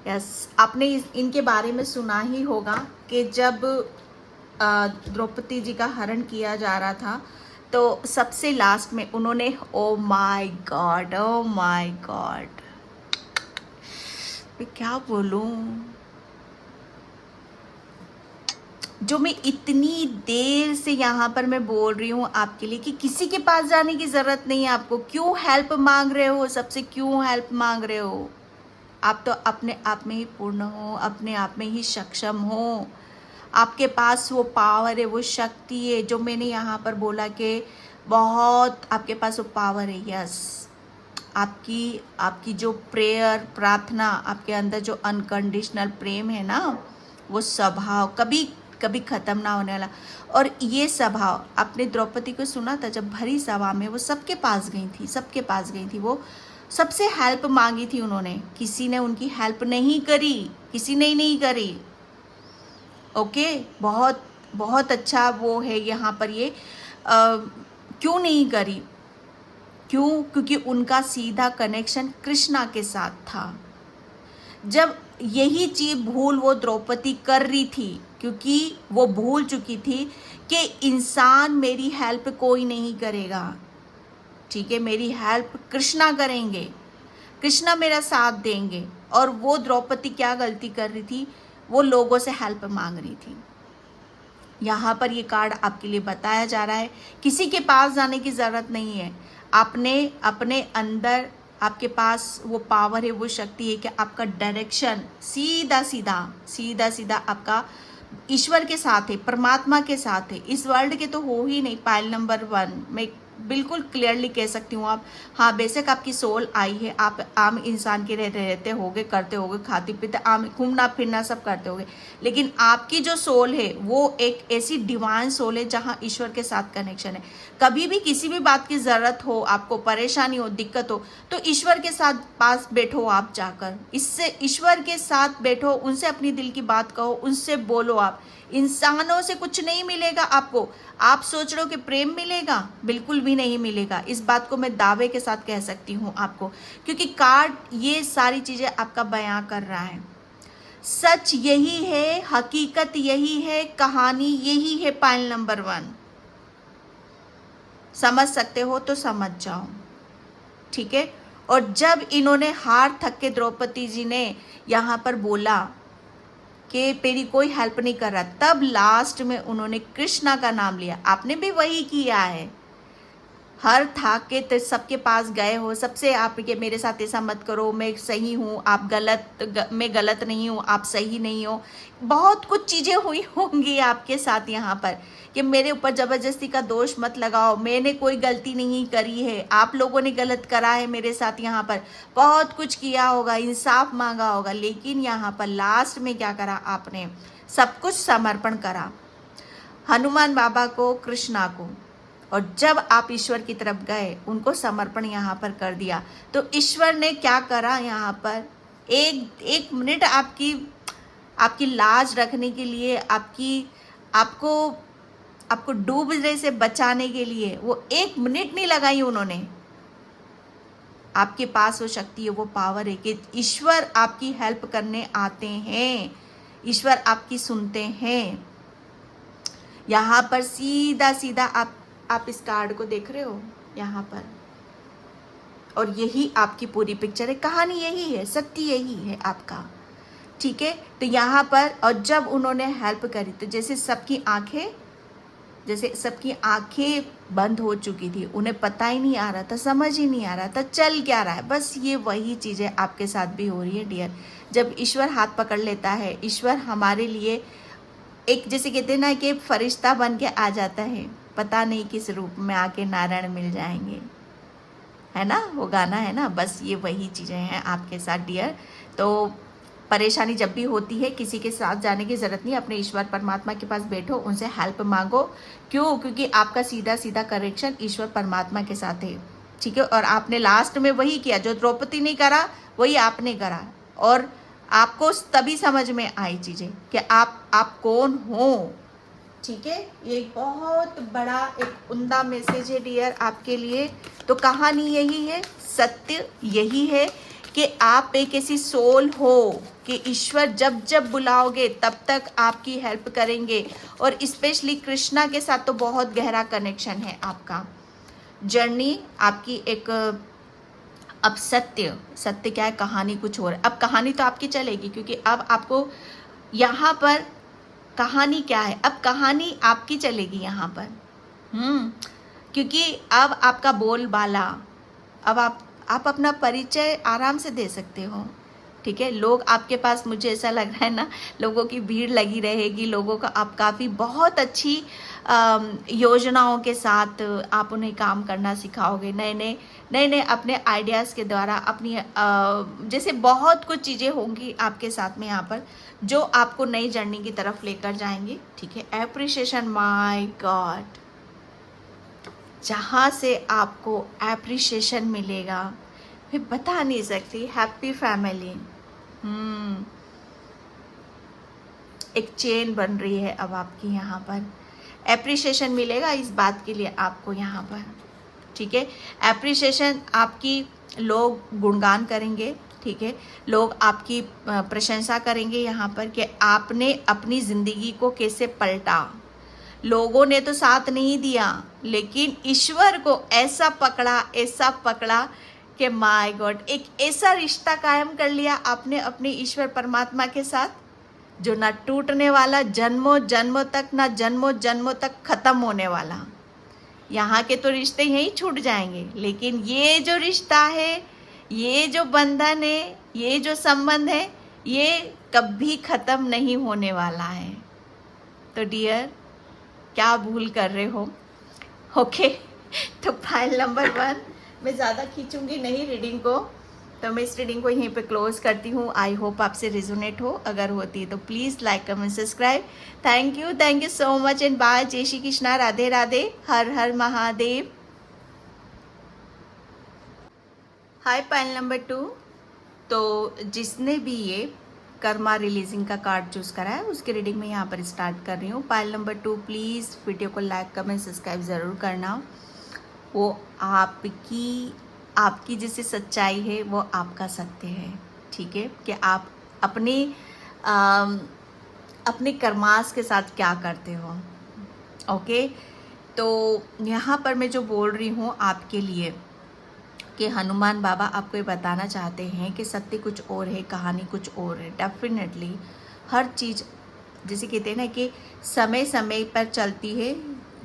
यस, आपने इनके बारे में सुना ही होगा कि जब द्रौपदी जी का हरण किया जा रहा था, तो सबसे लास्ट में उन्होंने, oh my God, oh my God, मैं क्या बोलूं, जो मैं इतनी देर से यहाँ पर मैं बोल रही हूँ आपके लिए कि किसी के पास जाने की ज़रूरत नहीं है आपको। क्यों हेल्प मांग रहे हो, सबसे क्यों हेल्प मांग रहे हो? आप तो अपने आप में ही पूर्ण हो, अपने आप में ही सक्षम हो। आपके पास वो पावर है, वो शक्ति है, जो मैंने यहाँ पर बोला कि बहुत आपके पास वो पावर है। यस, आपकी जो प्रेयर, प्रार्थना, आपके अंदर जो अनकंडीशनल प्रेम है ना, वो स्वभाव कभी कभी ख़त्म ना होने वाला। और ये स्वभाव आपने द्रौपदी को सुना था, जब भरी सभा में वो सबके पास गई थी, सबके पास गई थी, वो सबसे हेल्प मांगी थी उन्होंने, किसी ने उनकी हेल्प नहीं करी, किसी ने ही नहीं करी। ओके, बहुत बहुत अच्छा वो है यहाँ पर ये क्यों नहीं करी? क्यों? क्योंकि उनका सीधा कनेक्शन कृष्णा के साथ था। जब यही चीज भूल वो द्रौपदी कर रही थी, क्योंकि वो भूल चुकी थी कि इंसान मेरी हेल्प कोई नहीं करेगा, ठीक है, मेरी हेल्प कृष्णा करेंगे, कृष्णा मेरा साथ देंगे। और वो द्रौपदी क्या गलती कर रही थी, वो लोगों से हेल्प मांग रही थी। यहाँ पर ये कार्ड आपके लिए बताया जा रहा है, किसी के पास जाने की ज़रूरत नहीं है। आपने अपने अंदर, आपके पास वो पावर है, वो शक्ति है कि आपका डायरेक्शन सीधा सीधा आपका ईश्वर के साथ है, परमात्मा के साथ है। इस वर्ल्ड के तो हो ही नहीं। पाइल नंबर 1 मैं बिल्कुल क्लियरली कह सकती हूँ। आप, हाँ, बेशक आपकी सोल आई है, आप आम इंसान के रहते होगे, करते होगे, खाते पीते, आम घूमना फिरना सब करते होगे, लेकिन आपकी जो सोल है वो एक ऐसी डिवाइन सोल है जहाँ ईश्वर के साथ कनेक्शन है। कभी भी किसी भी बात की ज़रूरत हो, आपको परेशानी हो, दिक्कत हो, तो ईश्वर के साथ पास बैठो आप जाकर, इससे ईश्वर के साथ बैठो, उनसे अपनी दिल की बात कहो, उनसे बोलो। आप इंसानों से कुछ नहीं मिलेगा आपको। आप सोच रहे हो कि प्रेम मिलेगा, बिल्कुल भी नहीं मिलेगा। इस बात को मैं दावे के साथ कह सकती हूँ आपको, क्योंकि कार्ड ये सारी चीज़ें आपका बयां कर रहा है। सच यही है, हकीकत यही है, कहानी यही है। पाइल नंबर 1 समझ सकते हो तो समझ जाओ, ठीक है। और जब इन्होंने हार थक के द्रौपदी जी ने यहाँ पर बोला कि मेरी कोई हेल्प नहीं कर रहा, तब लास्ट में उन्होंने कृष्णा का नाम लिया। आपने भी वही किया है। हर थाक के तो सबके पास गए हो, सबसे आप के मेरे साथ ऐसा मत करो, मैं सही हूँ, आप गलत, मैं गलत नहीं हूँ, आप सही नहीं हो। बहुत कुछ चीज़ें हुई होंगी आपके साथ यहाँ पर कि मेरे ऊपर ज़बरदस्ती का दोष मत लगाओ, मैंने कोई गलती नहीं करी है, आप लोगों ने गलत करा है मेरे साथ। यहाँ पर बहुत कुछ किया होगा, इंसाफ मांगा होगा, लेकिन यहाँ पर लास्ट में क्या करा आपने? सब कुछ समर्पण करा हनुमान बाबा को, कृष्णा को। और जब आप ईश्वर की तरफ गए, उनको समर्पण यहाँ पर कर दिया, तो ईश्वर ने क्या करा यहाँ पर? एक मिनट आपकी लाज रखने के लिए, आपको डूबने से बचाने के लिए वो 1 मिनट नहीं लगाई उन्होंने। आपके पास वो शक्ति है, वो पावर है कि ईश्वर आपकी हेल्प करने आते हैं, ईश्वर आपकी सुनते हैं। यहाँ पर सीधा आप इस कार्ड को देख रहे हो यहाँ पर, और यही आपकी पूरी पिक्चर है, कहानी यही है, सत्य यही है आपका, ठीक है। तो यहाँ पर, और जब उन्होंने हेल्प करी तो जैसे सबकी आंखें जैसे सबकी आंखें बंद हो चुकी थी, उन्हें पता ही नहीं आ रहा था, समझ ही नहीं आ रहा था चल क्या रहा है। बस ये वही चीज़ें आपके साथ भी हो रही है डियर। जब ईश्वर हाथ पकड़ लेता है, ईश्वर हमारे लिए एक, जैसे कहते हैं ना कि फरिश्ता बन के आ जाता है, पता नहीं किस रूप में आके नारायण मिल जाएंगे, है ना, वो गाना है ना। बस ये वही चीज़ें हैं आपके साथ डियर। तो परेशानी जब भी होती है, किसी के साथ जाने की ज़रूरत नहीं, अपने ईश्वर परमात्मा के पास बैठो, उनसे हेल्प मांगो। क्यों? क्योंकि आपका सीधा सीधा कनेक्शन ईश्वर परमात्मा के साथ है, ठीक है। और आपने लास्ट में वही किया जो द्रौपदी ने करा, वही आपने करा। और आपको तभी समझ में आई चीज़ें कि आप कौन हो, ठीक है। ये बहुत बड़ा एक उम्दा मैसेज है डियर आपके लिए। तो कहानी यही है, सत्य यही है कि आप एक ऐसी सोल हो कि ईश्वर जब जब बुलाओगे तब तक आपकी हेल्प करेंगे। और स्पेशली कृष्णा के साथ तो बहुत गहरा कनेक्शन है आपका। जर्नी आपकी एक, अब सत्य क्या है, कहानी कुछ और। अब कहानी तो आपकी चलेगी, क्योंकि अब आपको यहाँ पर कहानी क्या है, अब कहानी आपकी चलेगी यहाँ पर। क्योंकि अब आपका बोलबाला, अब आप अपना परिचय आराम से दे सकते हो, ठीक है। लोग आपके पास, मुझे ऐसा लग रहा है ना, लोगों की भीड़ लगी रहेगी, लोगों का आप काफ़ी बहुत अच्छी योजनाओं के साथ आप उन्हें काम करना सिखाओगे, नए नए अपने आइडियाज़ के द्वारा, अपनी जैसे बहुत कुछ चीज़ें होंगी आपके साथ में यहाँ पर, जो आपको नई जर्नी की तरफ लेकर जाएंगे, ठीक है। एप्रिसिएशन, माय गॉड, जहाँ से आपको एप्रिसिएशन मिलेगा मैं बता नहीं सकती। हैप्पी फैमिली, एक चेन बन रही है अब आपकी यहाँ पर। एप्रिसिएशन मिलेगा इस बात के लिए आपको यहाँ पर, ठीक है। एप्रिसिएशन आपकी, लोग गुणगान करेंगे, ठीक है। लोग आपकी प्रशंसा करेंगे यहाँ पर कि आपने अपनी ज़िंदगी को कैसे पलटा। लोगों ने तो साथ नहीं दिया, लेकिन ईश्वर को ऐसा पकड़ा कि माय गॉड, एक ऐसा रिश्ता कायम कर लिया आपने अपने ईश्वर परमात्मा के साथ, जो ना टूटने वाला, जन्मों जन्मों तक, ना जन्मों जन्मों तक ख़त्म होने वाला। यहाँ के तो रिश्ते यहीं छूट जाएंगे, लेकिन ये जो रिश्ता है, ये जो बंधन है, ये जो संबंध है, ये कभी ख़त्म नहीं होने वाला है। तो डियर, क्या भूल कर रहे हो? ओके, तो फाइल नंबर 1, मैं ज़्यादा खींचूंगी नहीं रीडिंग को, तो मैं इस रीडिंग को यहीं पे क्लोज करती हूँ। आई होप आपसे रिजोनेट हो, अगर होती है तो please like comment subscribe. Thank you so much and bye. जय श्री कृष्णा, राधे राधे, हर हर महादेव। हाय पाइल नंबर 2, तो जिसने भी ये कर्मा रिलीजिंग का कार्ड चूज़ करा है, उसकी रीडिंग में यहाँ पर स्टार्ट कर रही हूँ। पाइल नंबर 2, प्लीज़ वीडियो को लाइक कमेंट सब्सक्राइब ज़रूर करना। वो आपकी जैसे सच्चाई है, वो आपका सत्य है, ठीक है, कि आप अपने कर्मास के साथ क्या करते हो। ओके, तो यहाँ पर मैं जो बोल रही हूँ आपके लिए कि हनुमान बाबा आपको ये बताना चाहते हैं कि सत्य कुछ और है, कहानी कुछ और है। डेफिनेटली हर चीज़, जैसे कहते हैं ना कि समय समय पर चलती है,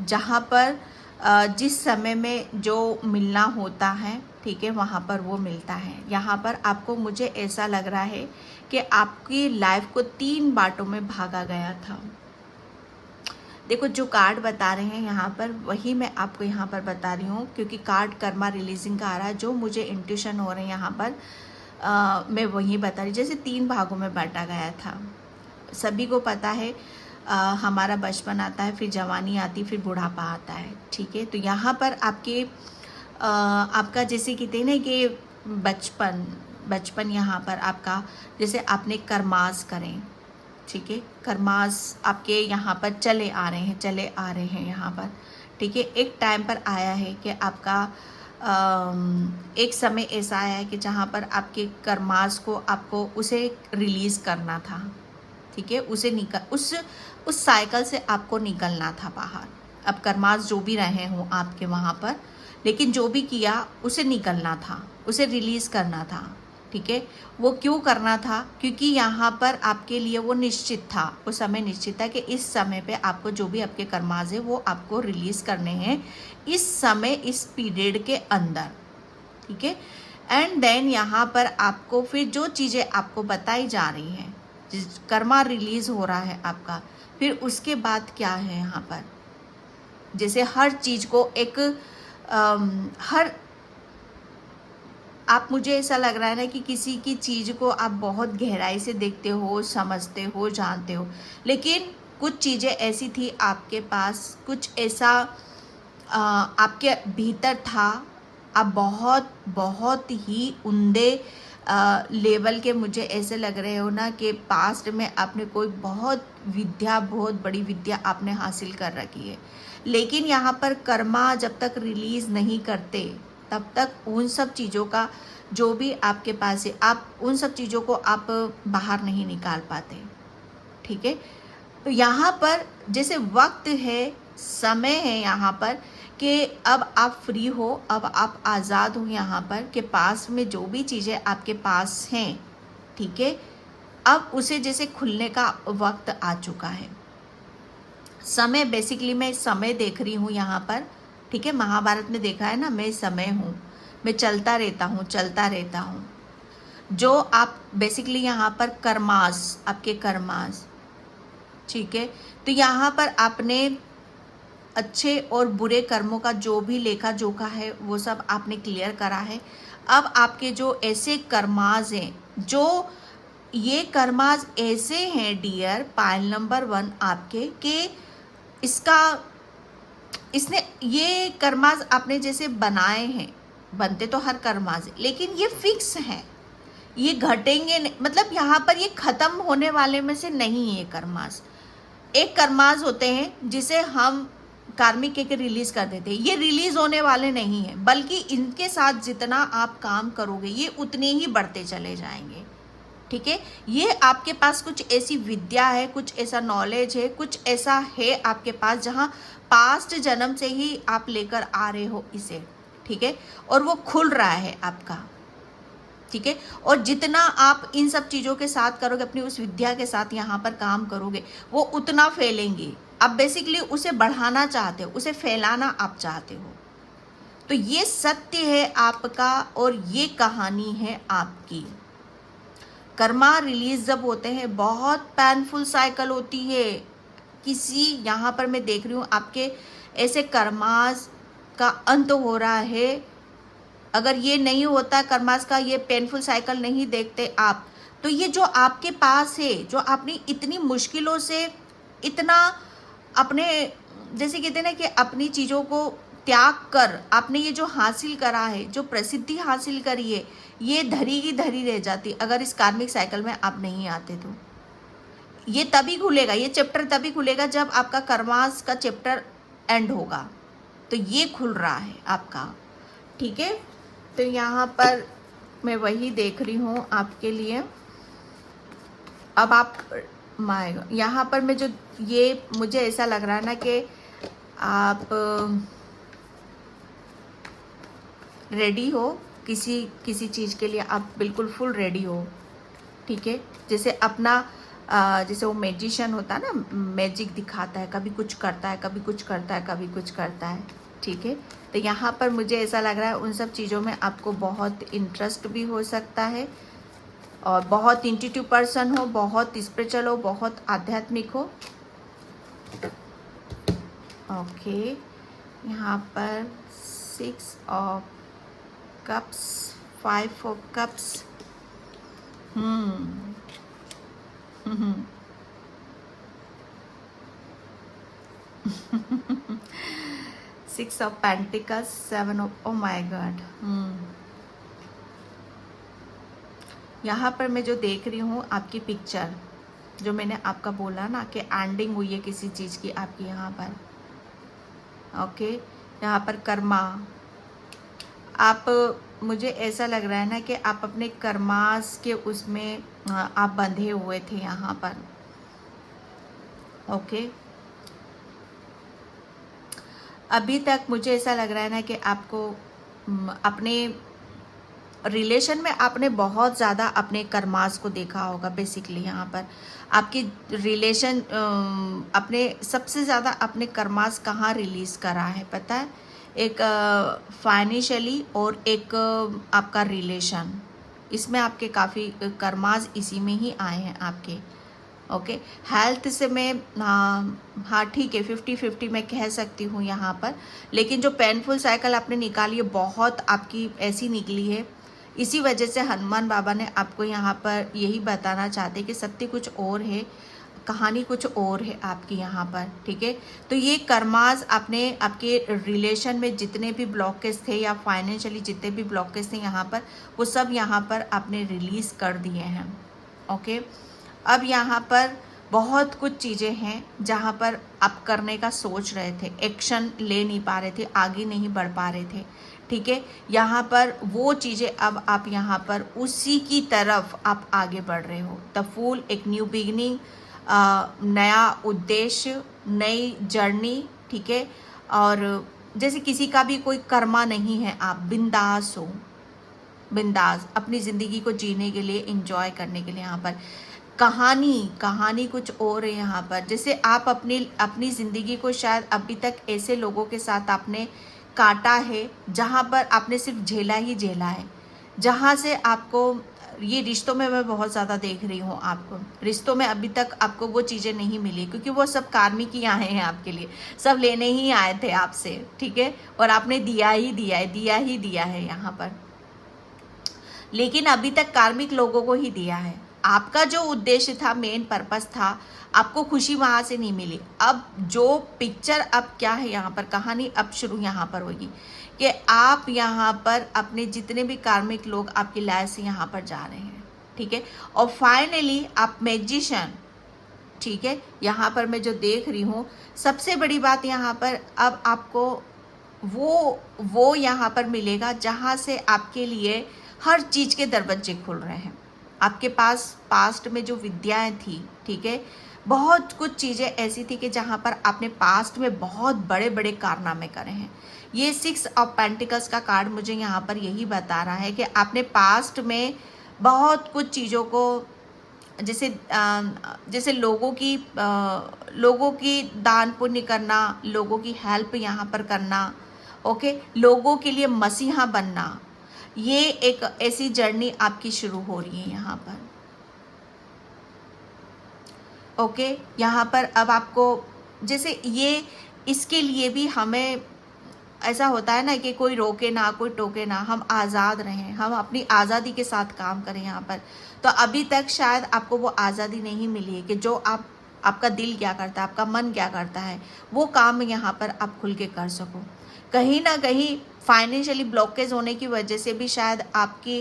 जहाँ पर जिस समय में जो मिलना होता है, ठीक है, वहाँ पर वो मिलता है। यहाँ पर आपको, मुझे ऐसा लग रहा है कि आपकी लाइफ को 3 बाटों में भागा गया था। देखो, जो कार्ड बता रहे हैं यहाँ पर, वही मैं आपको यहाँ पर बता रही हूँ, क्योंकि कार्ड कर्मा रिलीजिंग का आ रहा है। जो मुझे इंट्यूशन हो रहे हैं यहाँ पर, मैं वही बता रही। जैसे 3 भागों में बांटा गया था। सभी को पता है, हमारा बचपन आता है, फिर जवानी आती, फिर बुढ़ापा आता है, ठीक है। तो यहाँ पर आपका जैसे कहते हैं ना कि बचपन यहाँ पर आपका, जैसे आपने कर्मास करें, ठीक है, कर्मास आपके यहाँ पर चले आ रहे हैं यहाँ पर, ठीक है। एक टाइम पर आया है कि आपका एक समय ऐसा आया है कि जहाँ पर आपके कर्मास को, आपको उसे रिलीज़ करना था, ठीक है। उस साइकिल से आपको निकलना था बाहर। अब कर्मास जो भी रहे हों आपके वहाँ पर, लेकिन जो भी किया उसे निकलना था, उसे रिलीज़ करना था, ठीक है। वो क्यों करना था? क्योंकि यहाँ पर आपके लिए वो निश्चित था, वो समय निश्चित था कि इस समय पे आपको जो भी आपके कर्माज है वो आपको रिलीज करने हैं इस समय, इस पीरियड के अंदर, ठीक है। एंड देन यहाँ पर आपको फिर जो चीज़ें आपको बताई जा रही हैं, जिस कर्मा रिलीज हो रहा है आपका, फिर उसके बाद क्या है यहाँ पर, जैसे हर चीज़ को एक हर आप, मुझे ऐसा लग रहा है ना कि किसी की चीज़ को आप बहुत गहराई से देखते हो, समझते हो, जानते हो, लेकिन कुछ चीज़ें ऐसी थी आपके पास, कुछ ऐसा आपके भीतर था, आप बहुत बहुत ही उम्दे लेवल के मुझे ऐसे लग रहे हो ना कि पास्ट में आपने कोई बहुत विद्या, बहुत बड़ी विद्या आपने हासिल कर रखी है, लेकिन यहाँ पर कर्मा जब तक रिलीज़ नहीं करते तब तक उन सब चीज़ों का जो भी आपके पास है, आप उन सब चीज़ों को आप बाहर नहीं निकाल पाते, ठीक है। तो यहाँ पर जैसे वक्त है, समय है यहाँ पर कि अब आप फ्री हो, अब आप आज़ाद हो यहाँ पर, कि पास में जो भी चीज़ें आपके पास हैं, ठीक है, अब उसे जैसे खुलने का वक्त आ चुका है। समय, बेसिकली मैं समय देख रही हूँ यहाँ पर, ठीक है। महाभारत में देखा है ना, मैं समय हूँ, मैं चलता रहता हूँ, चलता रहता हूँ। जो आप बेसिकली यहाँ पर कर्मास, आपके कर्मास, ठीक है। तो यहाँ पर आपने अच्छे और बुरे कर्मों का जो भी लेखा जोखा है वो सब आपने क्लियर करा है। अब आपके जो ऐसे कर्माज हैं, जो ये कर्माज ऐसे हैं डियर पाइल नंबर 1 आपके, कि इसका इसने ये कर्माज आपने जैसे बनाए हैं, बनते तो हर कर्माज है, लेकिन ये फिक्स हैं, ये घटेंगे नहीं, मतलब यहाँ पर ये खत्म होने वाले में से नहीं है ये कर्माज। एक कर्माज होते हैं जिसे हम कार्मिक के रिलीज कर देते हैं, ये रिलीज होने वाले नहीं है, बल्कि इनके साथ जितना आप काम करोगे ये उतने ही बढ़ते चले जाएंगे, ठीक है। ये आपके पास कुछ ऐसी विद्या है, कुछ ऐसा नॉलेज है, कुछ ऐसा है आपके पास जहाँ पास्ट जन्म से ही आप लेकर आ रहे हो इसे, ठीक है, और वो खुल रहा है आपका, ठीक है। और जितना आप इन सब चीज़ों के साथ करोगे, अपनी उस विद्या के साथ यहाँ पर काम करोगे, वो उतना फैलेंगे। आप बेसिकली उसे बढ़ाना चाहते हो, उसे फैलाना आप चाहते हो। तो ये सत्य है आपका और ये कहानी है आपकी। कर्मा रिलीज जब होते हैं बहुत पेनफुल साइकिल होती है। किसी यहाँ पर मैं देख रही हूँ आपके ऐसे कर्मास का अंत हो रहा है। अगर ये नहीं होता कर्मास का, ये पेनफुल साइकिल नहीं देखते आप, तो ये जो आपके पास है, जो आपने इतनी मुश्किलों से इतना अपने, जैसे कहते हैं ना कि अपनी चीज़ों को त्याग कर आपने ये जो हासिल करा है, जो प्रसिद्धि हासिल करी है, ये धरी की धरी रह जाती अगर इस कार्मिक साइकिल में आप नहीं आते। तो ये तभी खुलेगा, ये चैप्टर तभी खुलेगा जब आपका कर्मास का चैप्टर एंड होगा। तो ये खुल रहा है आपका, ठीक है। तो यहाँ पर मैं वही देख रही हूँ आपके लिए। अब आप यहाँ पर मैं जो ये मुझे ऐसा लग रहा है ना कि आप रेडी हो किसी चीज़ के लिए, आप बिल्कुल फुल रेडी हो, ठीक है। जैसे अपना जैसे वो मैजिशियन होता है ना, मैजिक दिखाता है, कभी कुछ करता है, कभी कुछ करता है, कभी कुछ करता है, ठीक है। तो यहाँ पर मुझे ऐसा लग रहा है उन सब चीज़ों में आपको बहुत इंटरेस्ट भी हो सकता है, और बहुत इंट्यूटिव पर्सन हो, बहुत स्पिरिचुअल हो, बहुत आध्यात्मिक हो। ओके, यहाँ पर 6 of cups, 5 of cups, 6 of pentacles, 7 of, oh my God. यहाँ पर मैं जो देख रही हूँ आपकी पिक्चर, जो मैंने आपका बोला ना कि एंडिंग हुई है किसी चीज़ की आपकी यहाँ पर, ओके। यहाँ पर कर्मा, आप, मुझे ऐसा लग रहा है ना कि आप अपने कर्मास के उसमें आप बंधे हुए थे यहाँ पर, ओके। अभी तक मुझे ऐसा लग रहा है ना कि आपको अपने रिलेशन में आपने बहुत ज़्यादा अपने कर्मास को देखा होगा। बेसिकली यहाँ पर आपकी रिलेशन अपने सबसे ज़्यादा अपने कर्मास कहाँ रिलीज़ करा है पता है? एक फाइनेंशियली और एक आपका रिलेशन, इसमें आपके काफ़ी कर्मास इसी में ही आए हैं आपके। ओके, हेल्थ से मैं हाँ ठीक है 50-50 मैं कह सकती हूँ यहाँ पर, लेकिन जो पेनफुल साइकिल आपने निकाली है बहुत आपकी ऐसी निकली है। इसी वजह से हनुमान बाबा ने आपको यहाँ पर यही बताना चाहते कि सत्य कुछ और है, कहानी कुछ और है आपकी यहाँ पर। ठीक है, तो ये कर्मास आपने आपके रिलेशन में जितने भी ब्लॉकेज थे या फाइनेंशियली जितने भी ब्लॉकेज थे यहाँ पर, वो सब यहाँ पर आपने रिलीज़ कर दिए हैं। ओके, अब यहाँ पर बहुत कुछ चीज़ें हैं जहाँ पर आप करने का सोच रहे थे, एक्शन ले नहीं पा रहे थे, आगे नहीं बढ़ पा रहे थे। ठीक है, यहाँ पर वो चीज़ें अब आप यहाँ पर उसी की तरफ आप आगे बढ़ रहे हो। द फूल, एक न्यू बिगनिंग, नया उद्देश्य, नई जर्नी। ठीक है, और जैसे किसी का भी कोई कर्मा नहीं है, आप बिंदास हो, बिंदास अपनी ज़िंदगी को जीने के लिए, एंजॉय करने के लिए। यहाँ पर कहानी कुछ और है यहाँ पर। जैसे आप अपनी ज़िंदगी को शायद अभी तक ऐसे लोगों के साथ आपने काटा है जहाँ पर आपने सिर्फ झेला ही झेला है, जहाँ से आपको ये रिश्तों में मैं बहुत ज़्यादा देख रही हूँ। आपको रिश्तों में अभी तक आपको वो चीज़ें नहीं मिली, क्योंकि वो सब कार्मिक ही आए हैं आपके लिए, सब लेने ही आए थे आपसे। ठीक है, और आपने दिया ही दिया है यहाँ पर, लेकिन अभी तक कार्मिक लोगों को ही दिया है। आपका जो उद्देश्य था, मेन पर्पस था, आपको खुशी वहाँ से नहीं मिली। अब जो पिक्चर अब क्या है यहाँ पर, कहानी अब शुरू यहाँ पर होगी कि आप यहाँ पर अपने जितने भी कार्मिक लोग आपकी लाइफ से यहाँ पर जा रहे हैं। ठीक है, और फाइनली आप मैजिशियन। ठीक है, यहाँ पर मैं जो देख रही हूँ, सबसे बड़ी बात यहाँ पर अब आपको वो यहाँ पर मिलेगा जहाँ से आपके लिए हर चीज़ के दरवाजे खुल रहे हैं। आपके पास पास्ट में जो विद्याएं थी, ठीक है, बहुत कुछ चीज़ें ऐसी थी कि जहाँ पर आपने पास्ट में बहुत बड़े बड़े कारनामे करे हैं। ये 6 ऑफ पेंटिकल्स का कार्ड मुझे यहाँ पर यही बता रहा है कि आपने पास्ट में बहुत कुछ चीज़ों को, जैसे लोगों की दान पुण्य करना, लोगों की हेल्प यहाँ पर करना, ओके, लोगों के लिए मसीहा बनना, ये एक ऐसी जर्नी आपकी शुरू हो रही है यहाँ पर। ओके, यहाँ पर अब आपको जैसे ये, इसके लिए भी हमें ऐसा होता है ना कि कोई रोके ना, कोई टोके ना, हम आज़ाद रहें, हम अपनी आज़ादी के साथ काम करें यहाँ पर। तो अभी तक शायद आपको वो आज़ादी नहीं मिली है कि जो आपका दिल क्या करता है, आपका मन क्या करता है, वो काम यहाँ पर आप खुल के कर सको। कहीं ना कहीं फाइनेंशियली ब्लॉकेज होने की वजह से भी शायद आपकी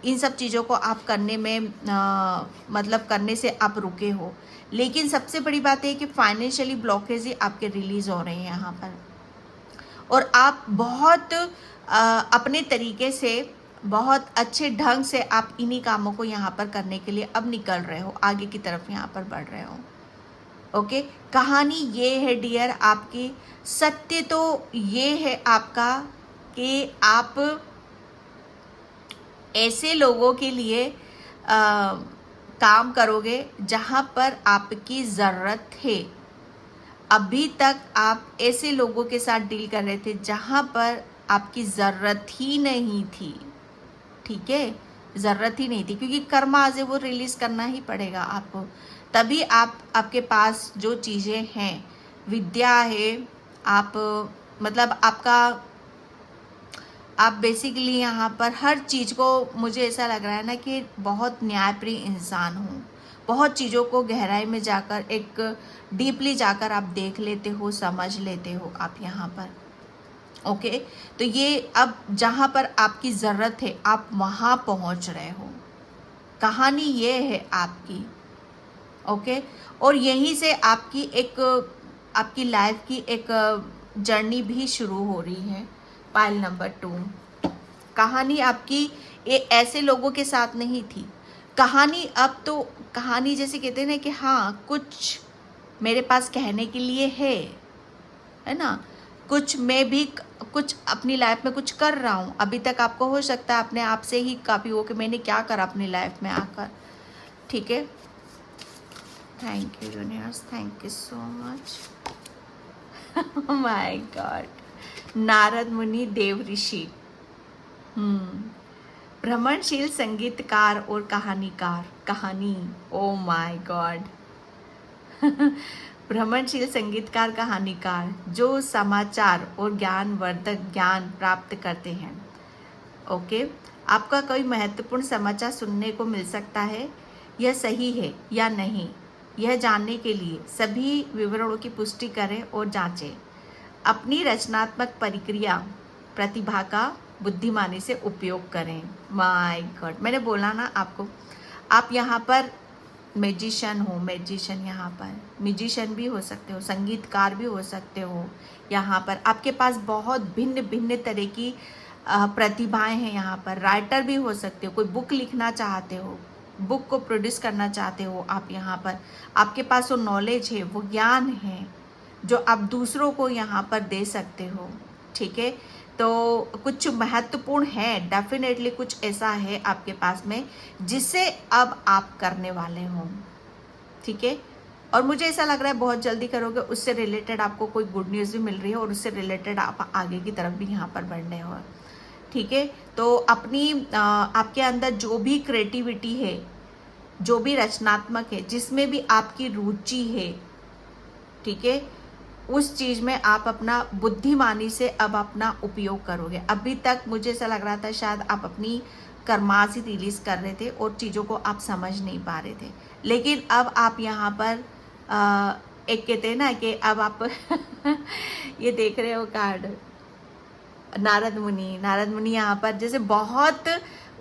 इन सब चीज़ों को आप करने में मतलब करने से आप रुके हो। लेकिन सबसे बड़ी बात है कि फाइनेंशियली ब्लॉकेज ही आपके रिलीज़ हो रहे हैं यहाँ पर, और आप बहुत अपने तरीके से, बहुत अच्छे ढंग से आप इन्हीं कामों को यहाँ पर करने के लिए अब निकल रहे हो, आगे की तरफ यहाँ पर बढ़ रहे हो। ओके, कहानी ये है डियर आपकी। सत्य तो ये है आपका कि आप ऐसे लोगों के लिए काम करोगे जहाँ पर आपकी ज़रूरत है। अभी तक आप ऐसे लोगों के साथ डील कर रहे थे जहाँ पर आपकी ज़रूरत ही नहीं थी। ठीक है, ज़रूरत ही नहीं थी, क्योंकि कर्मा आज वो रिलीज़ करना ही पड़ेगा आपको। तभी आपके पास जो चीज़ें हैं, विद्या है, आप मतलब आप बेसिकली यहाँ पर हर चीज़ को, मुझे ऐसा लग रहा है ना कि बहुत न्यायप्रिय इंसान हो, बहुत चीज़ों को गहराई में जाकर, एक डीपली जाकर आप देख लेते हो, समझ लेते हो आप यहाँ पर। ओके, तो ये अब जहाँ पर आपकी ज़रूरत है आप वहाँ पहुँच रहे हो। कहानी ये है आपकी। ओके, और यहीं से आपकी लाइफ की एक जर्नी भी शुरू हो रही है। पाइल नंबर 2, कहानी आपकी ऐसे लोगों के साथ नहीं थी। कहानी अब तो, कहानी जैसे कहते हैं ना कि हाँ कुछ मेरे पास कहने के लिए है ना, कुछ मैं भी कुछ अपनी लाइफ में कुछ कर रहा हूँ। अभी तक आपको हो सकता है अपने आप से ही काफ़ी हो कि मैंने क्या करा अपनी लाइफ में आकर। ठीक है, thank you universe, thank you so much. My God, Narad मुनि देव ऋषि, भ्रमणशील संगीतकार और कहानीकार, कहानी, ओ माय गॉड। भ्रमणशील संगीतकार, कहानीकार जो समाचार और ज्ञानवर्धक ज्ञान प्राप्त करते हैं। ओके, आपका कोई महत्वपूर्ण समाचार सुनने को मिल सकता है, यह सही है या नहीं, यह जानने के लिए सभी विवरणों की पुष्टि करें और जांचें। अपनी रचनात्मक प्रक्रिया प्रतिभा का बुद्धिमानी से उपयोग करें। माय गॉड, मैंने बोला ना आपको, आप यहाँ पर मैजिशियन हो, मैजिशियन यहाँ पर म्यूजिशियन भी हो सकते हो, संगीतकार भी हो सकते हो। यहाँ पर आपके पास बहुत भिन्न भिन्न तरह की प्रतिभाएं हैं। यहाँ पर राइटर भी हो सकते हो, कोई बुक लिखना चाहते हो, बुक को प्रोड्यूस करना चाहते हो आप। यहाँ पर आपके पास वो नॉलेज है, वो ज्ञान है जो आप दूसरों को यहाँ पर दे सकते हो। ठीक है, तो कुछ महत्वपूर्ण है, डेफिनेटली कुछ ऐसा है आपके पास में जिसे अब आप करने वाले हो। ठीक है, और मुझे ऐसा लग रहा है बहुत जल्दी करोगे, उससे रिलेटेड आपको कोई गुड न्यूज़ भी मिल रही है और उससे रिलेटेड आप आगे की तरफ भी यहाँ पर बढ़ रहे हो। ठीक है, तो अपनी आपके अंदर जो भी क्रिएटिविटी है, जो भी रचनात्मक है, जिसमें भी आपकी रुचि है, ठीक है, उस चीज़ में आप अपना बुद्धिमानी से अब अपना उपयोग करोगे। अभी तक मुझे ऐसा लग रहा था शायद आप अपनी कर्मास ही रिलीज कर रहे थे और चीज़ों को आप समझ नहीं पा रहे थे, लेकिन अब आप यहाँ पर एक कहते हैं ना कि अब आप ये देख रहे हो कार्ड, नारद मुनि, नारद मुनि यहाँ पर जैसे बहुत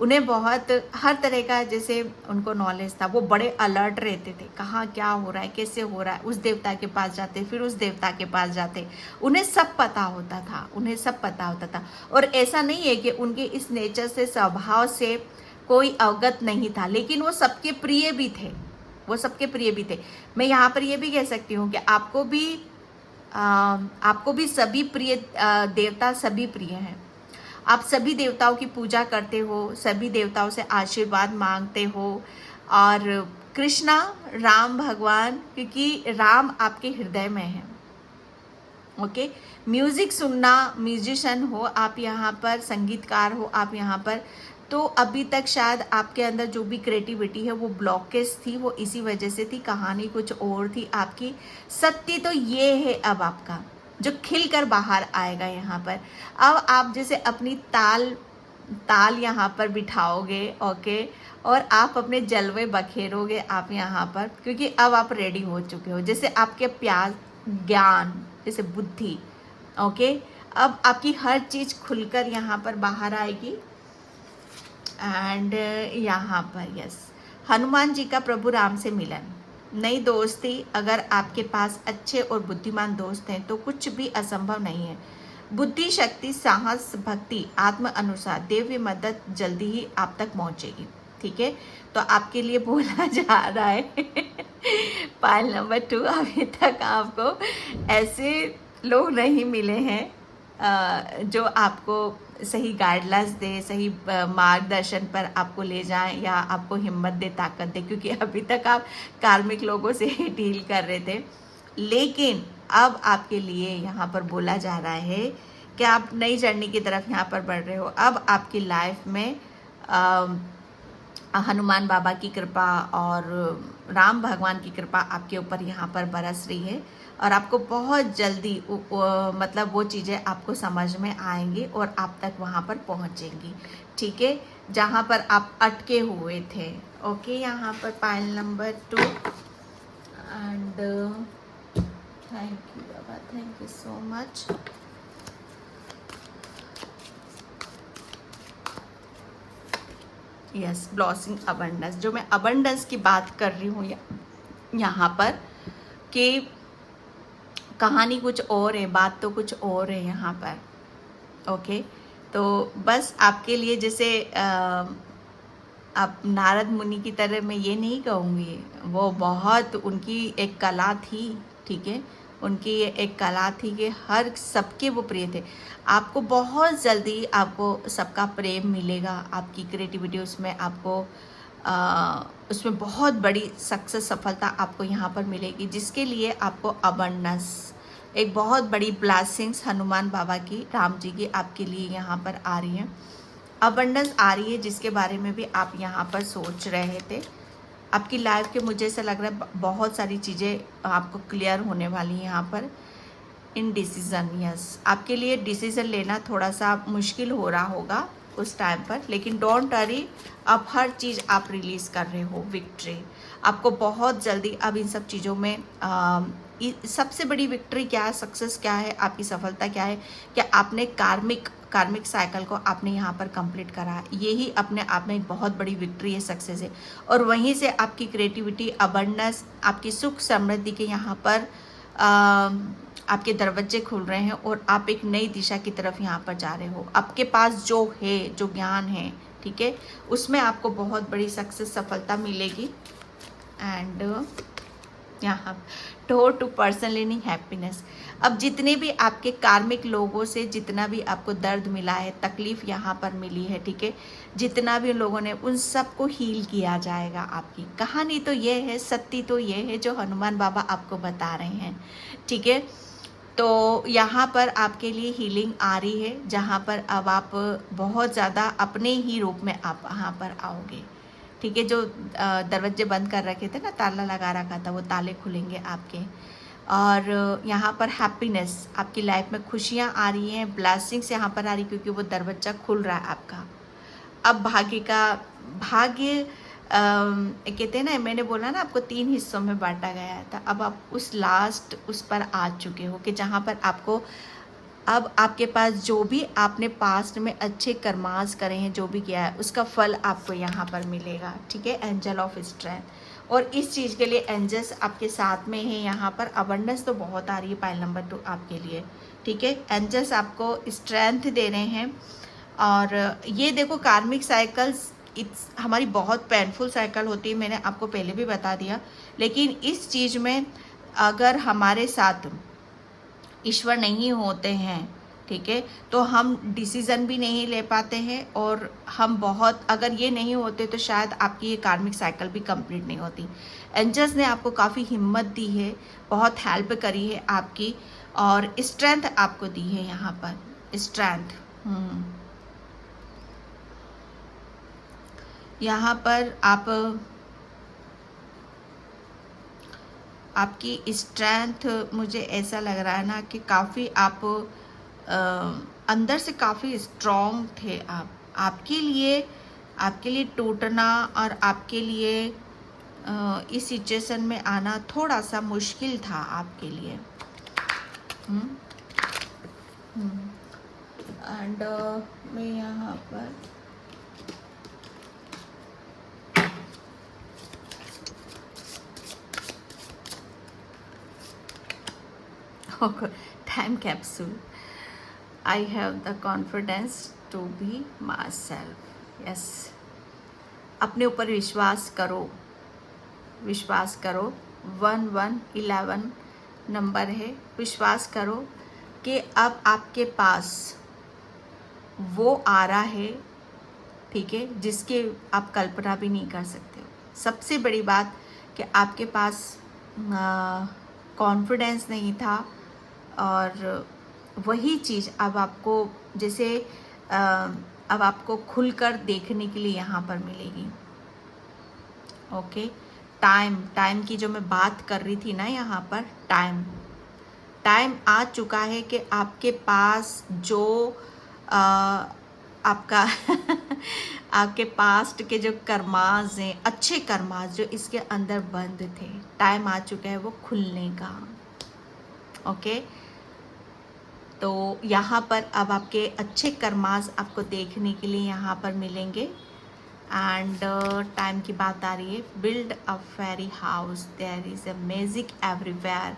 उन्हें बहुत हर तरह का जैसे उनको नॉलेज था, वो बड़े अलर्ट रहते थे, कहाँ क्या हो रहा है, कैसे हो रहा है। उस देवता के पास जाते, फिर उस देवता के पास जाते, उन्हें सब पता होता था, उन्हें सब पता होता था। और ऐसा नहीं है कि उनके इस नेचर से, स्वभाव से कोई अवगत नहीं था, लेकिन वो सबके प्रिय भी थे, वो सबके प्रिय भी थे। मैं यहाँ पर ये भी कह सकती हूँ कि आपको भी सभी प्रिय देवता सभी प्रिय हैं। आप सभी देवताओं की पूजा करते हो, सभी देवताओं से आशीर्वाद मांगते हो। और कृष्णा, राम भगवान, क्योंकि राम आपके हृदय में है। ओके, म्यूजिक सुनना, म्यूजिशियन हो आप, यहाँ पर संगीतकार हो आप यहाँ पर, तो अभी तक शायद आपके अंदर जो भी क्रिएटिविटी है वो ब्लॉकेज थी, वो इसी वजह से थी। कहानी कुछ और थी आपकी, सत्य तो ये है अब आपका जो खिल कर बाहर आएगा यहाँ पर। अब आप जैसे अपनी ताल यहाँ पर बिठाओगे, ओके, और आप अपने जलवे बखेरोगे आप यहाँ पर, क्योंकि अब आप रेडी हो चुके हो। जैसे आपके प्यास, ज्ञान, जैसे बुद्धि, ओके, अब आपकी हर चीज़ खुलकर यहाँ पर बाहर आएगी। एंड यहाँ पर यस, हनुमान जी का प्रभु राम से मिलन, नई दोस्ती। अगर आपके पास अच्छे और बुद्धिमान दोस्त हैं तो कुछ भी असंभव नहीं है। बुद्धि, शक्ति, साहस, भक्ति, आत्म अनुसार देवी मदद जल्दी ही आप तक पहुंचेगी। ठीक है, तो आपके लिए बोला जा रहा है पाइल नंबर 2, अभी तक आपको ऐसे लोग नहीं मिले हैं जो आपको सही गाइडलाइंस दे, सही मार्गदर्शन पर आपको ले जाएं या आपको हिम्मत दे, ताकत दे, क्योंकि अभी तक आप कार्मिक लोगों से ही डील कर रहे थे। लेकिन अब आपके लिए यहाँ पर बोला जा रहा है कि आप नई जर्नी की तरफ यहाँ पर बढ़ रहे हो। अब आपकी लाइफ में हनुमान बाबा की कृपा और राम भगवान की कृपा आपके ऊपर यहाँ पर बरस रही है, और आपको बहुत जल्दी मतलब वो चीज़ें आपको समझ में आएंगी और आप तक वहाँ पर पहुँचेंगी। ठीक है, जहाँ पर आप अटके हुए थे। ओके, यहाँ पर pile number 2 and thank you बाबा, thank you so much. Yes, blessing abundance, जो मैं अबंडेंस की बात कर रही हूँ यहाँ पर, कि कहानी कुछ और है, बात तो कुछ और है यहाँ पर। ओके, तो बस आपके लिए जैसे आप नारद मुनि की तरह मैं ये नहीं कहूँगी, वो बहुत उनकी एक कला थी, ठीक है, उनकी ये एक कला थी कि हर सबके वो प्रिय थे। आपको बहुत जल्दी आपको सबका प्रेम मिलेगा, आपकी क्रिएटिविटी उसमें आपको उसमें बहुत बड़ी सक्सेस सफलता आपको यहाँ पर मिलेगी, जिसके लिए आपको अबंडेंस, एक बहुत बड़ी ब्लेसिंग्स हनुमान बाबा की, राम जी की आपके लिए यहाँ पर आ रही है, अबंडेंस आ रही है, जिसके बारे में भी आप यहाँ पर सोच रहे थे। आपकी लाइफ के मुझे ऐसा लग रहा है बहुत सारी चीज़ें आपको क्लियर होने वाली हैं यहाँ पर। इन डिसीज़न, यस, आपके लिए डिसीज़न लेना थोड़ा सा मुश्किल हो रहा होगा उस टाइम पर, लेकिन डोंट वरी, अब हर चीज़ आप रिलीज़ कर रहे हो, विक्ट्री आपको बहुत जल्दी अब इन सब चीज़ों में सबसे बड़ी विक्ट्री क्या है, सक्सेस क्या है, आपकी सफलता क्या है, क्या आपने कार्मिक साइकिल को आपने यहाँ पर कंप्लीट करा, यही अपने आप में एक बहुत बड़ी विक्ट्री है, सक्सेस है। और वहीं से आपकी क्रिएटिविटी, अबंडेंस, आपकी सुख समृद्धि के यहाँ पर आपके दरवाजे खुल रहे हैं और आप एक नई दिशा की तरफ यहाँ पर जा रहे हो। आपके पास जो है, जो ज्ञान है, ठीक है, उसमें आपको बहुत बड़ी सक्सेस, सफलता मिलेगी। एंड यहाँ door to personal leaning happiness. अब जितने भी आपके कार्मिक लोगों से जितना भी आपको दर्द मिला है, तकलीफ यहाँ पर मिली है, ठीक है, जितना भी लोगों ने, उन सबको हील किया जाएगा। आपकी कहानी तो ये है, सत्य तो ये है जो हनुमान बाबा आपको बता रहे हैं, ठीक है। तो यहाँ पर आपके लिए हीलिंग आ रही है, जहाँ पर अब आप बहुत ज़्यादा अपने ही रूप में आप यहाँ पर आओगे, ठीक है। जो दरवाजे बंद कर रखे थे ना, ताला लगा रखा था, वो ताले खुलेंगे आपके। और यहाँ पर हैप्पीनेस, आपकी लाइफ में खुशियाँ आ रही हैं, ब्लेसिंग्स यहाँ पर आ रही, क्योंकि वो दरवाजा खुल रहा है आपका। अब भाग्य कहते हैं ना, मैंने बोला ना आपको 3 हिस्सों में बांटा गया था, अब आप उस पर आ चुके हो कि जहाँ पर आपको अब आपके पास जो भी आपने पास्ट में अच्छे कर्मास करे हैं, जो भी किया है, उसका फल आपको यहाँ पर मिलेगा, ठीक है। एंजल ऑफ स्ट्रेंथ, और इस चीज़ के लिए एंजल्स आपके साथ में है यहाँ पर। अबंडेंस तो बहुत आ रही है, पाइल नंबर 2 आपके लिए, ठीक है। एंजल्स आपको स्ट्रेंथ दे रहे हैं। और ये देखो, कार्मिक साइकिल्स हमारी बहुत पेनफुल साइकिल होती है, मैंने आपको पहले भी बता दिया, लेकिन इस चीज़ में अगर हमारे साथ ईश्वर नहीं होते हैं, ठीक है, तो हम डिसीज़न भी नहीं ले पाते हैं, और हम बहुत, अगर ये नहीं होते तो शायद आपकी ये कार्मिक साइकिल भी कंप्लीट नहीं होती। एंजल्स ने आपको काफ़ी हिम्मत दी है, बहुत हेल्प करी है आपकी, और स्ट्रेंथ आपको दी है यहाँ पर, स्ट्रेंथ। यहाँ पर आपकी स्ट्रेंथ, मुझे ऐसा लग रहा है ना कि काफ़ी आप अंदर से काफ़ी स्ट्रॉन्ग थे। आपके लिए टूटना और आपके लिए इस सिचुएशन में आना थोड़ा सा मुश्किल था आपके लिए। एंड मैं यहाँ पर time capsule. I have the confidence to be myself. Yes. अपने ऊपर विश्वास करो, 1111 नंबर है। विश्वास करो कि अब आपके पास वो आ रहा है, ठीक है, जिसके आप कल्पना भी नहीं कर सकते हो। सबसे बड़ी बात कि आपके पास कॉन्फिडेंस नहीं था, और वही चीज़ अब आपको जैसे अब आपको खुलकर देखने के लिए यहाँ पर मिलेगी। ओके, टाइम की जो मैं बात कर रही थी ना, यहाँ पर टाइम आ चुका है कि आपके पास जो आपका आपके पास्ट के जो कर्मास हैं, अच्छे कर्मास जो इसके अंदर बंद थे, टाइम आ चुका है वो खुलने का। ओके, तो यहाँ पर अब आपके अच्छे कर्मास आपको देखने के लिए यहाँ पर मिलेंगे। एंड टाइम की बात आ रही है, build a fairy house, there is a magic everywhere.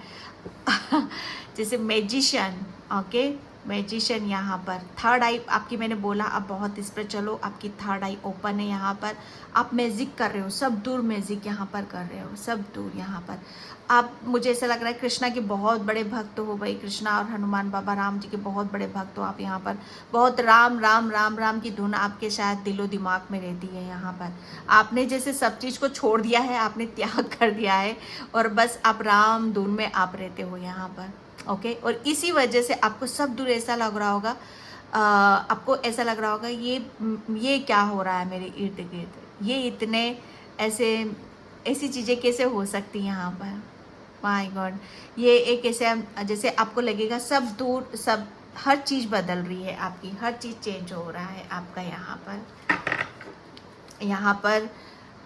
जैसे मैजिशियन, ओके, मैजिशियन यहाँ पर थर्ड आई आपकी, मैंने बोला आप बहुत इस पर चलो, आपकी थर्ड आई ओपन है यहाँ पर। आप मैजिक कर रहे हो, सब दूर मैजिक यहाँ पर कर रहे हो, सब दूर यहाँ पर। आप, मुझे ऐसा लग रहा है कृष्णा के बहुत बड़े भक्त हो भाई, कृष्णा और हनुमान बाबा राम जी के बहुत बड़े भक्त हो आप यहाँ पर। बहुत राम राम राम राम की धुन आपके शायद दिलो दिमाग में रहती है यहाँ पर। आपने जैसे सब चीज़ को छोड़ दिया है, आपने त्याग कर दिया है और बस आप राम धुन में आप रहते हो यहाँ पर। ओके, और इसी वजह से आपको सब दूर ऐसा लग रहा होगा, आपको ऐसा लग रहा होगा ये क्या हो रहा है मेरे इर्द गिर्द, ये इतने ऐसी चीज़ें कैसे हो सकती हैं यहाँ पर। माय गॉड, ये एक ऐसे जैसे आपको लगेगा सब दूर, सब हर चीज़ बदल रही है आपकी, हर चीज़ चेंज हो रहा है आपका यहाँ पर। यहाँ पर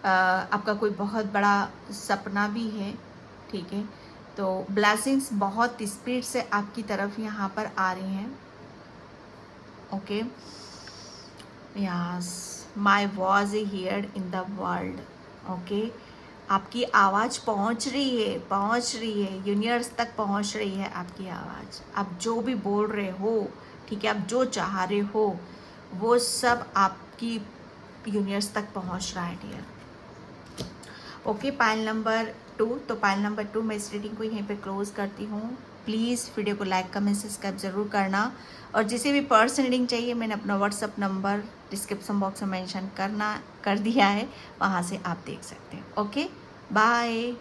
आपका कोई बहुत बड़ा सपना भी है, ठीक है। तो ब्लेसिंग्स बहुत स्पीड से आपकी तरफ यहाँ पर आ रही हैं। Okay, yes, my voice heard in the world. Okay, आपकी आवाज़ पहुँच रही है, यूनिवर्स तक पहुँच रही है आपकी आवाज़। आप जो भी बोल रहे हो, ठीक है, आप जो चाह रहे हो वो सब आपकी यूनिवर्स तक पहुँच रहा है डियर। ओके, पाइल नंबर 2, तो पाइल नंबर 2 मैं इस रीडिंग को यहीं पे क्लोज करती हूँ। प्लीज़ वीडियो को लाइक कमेंट सब्सक्राइब ज़रूर करना, और जिसे भी पर्सनल रीडिंग चाहिए मैंने अपना व्हाट्सअप नंबर डिस्क्रिप्शन बॉक्स में मेंशन कर दिया है, वहाँ से आप देख सकते हैं। Okay, bye.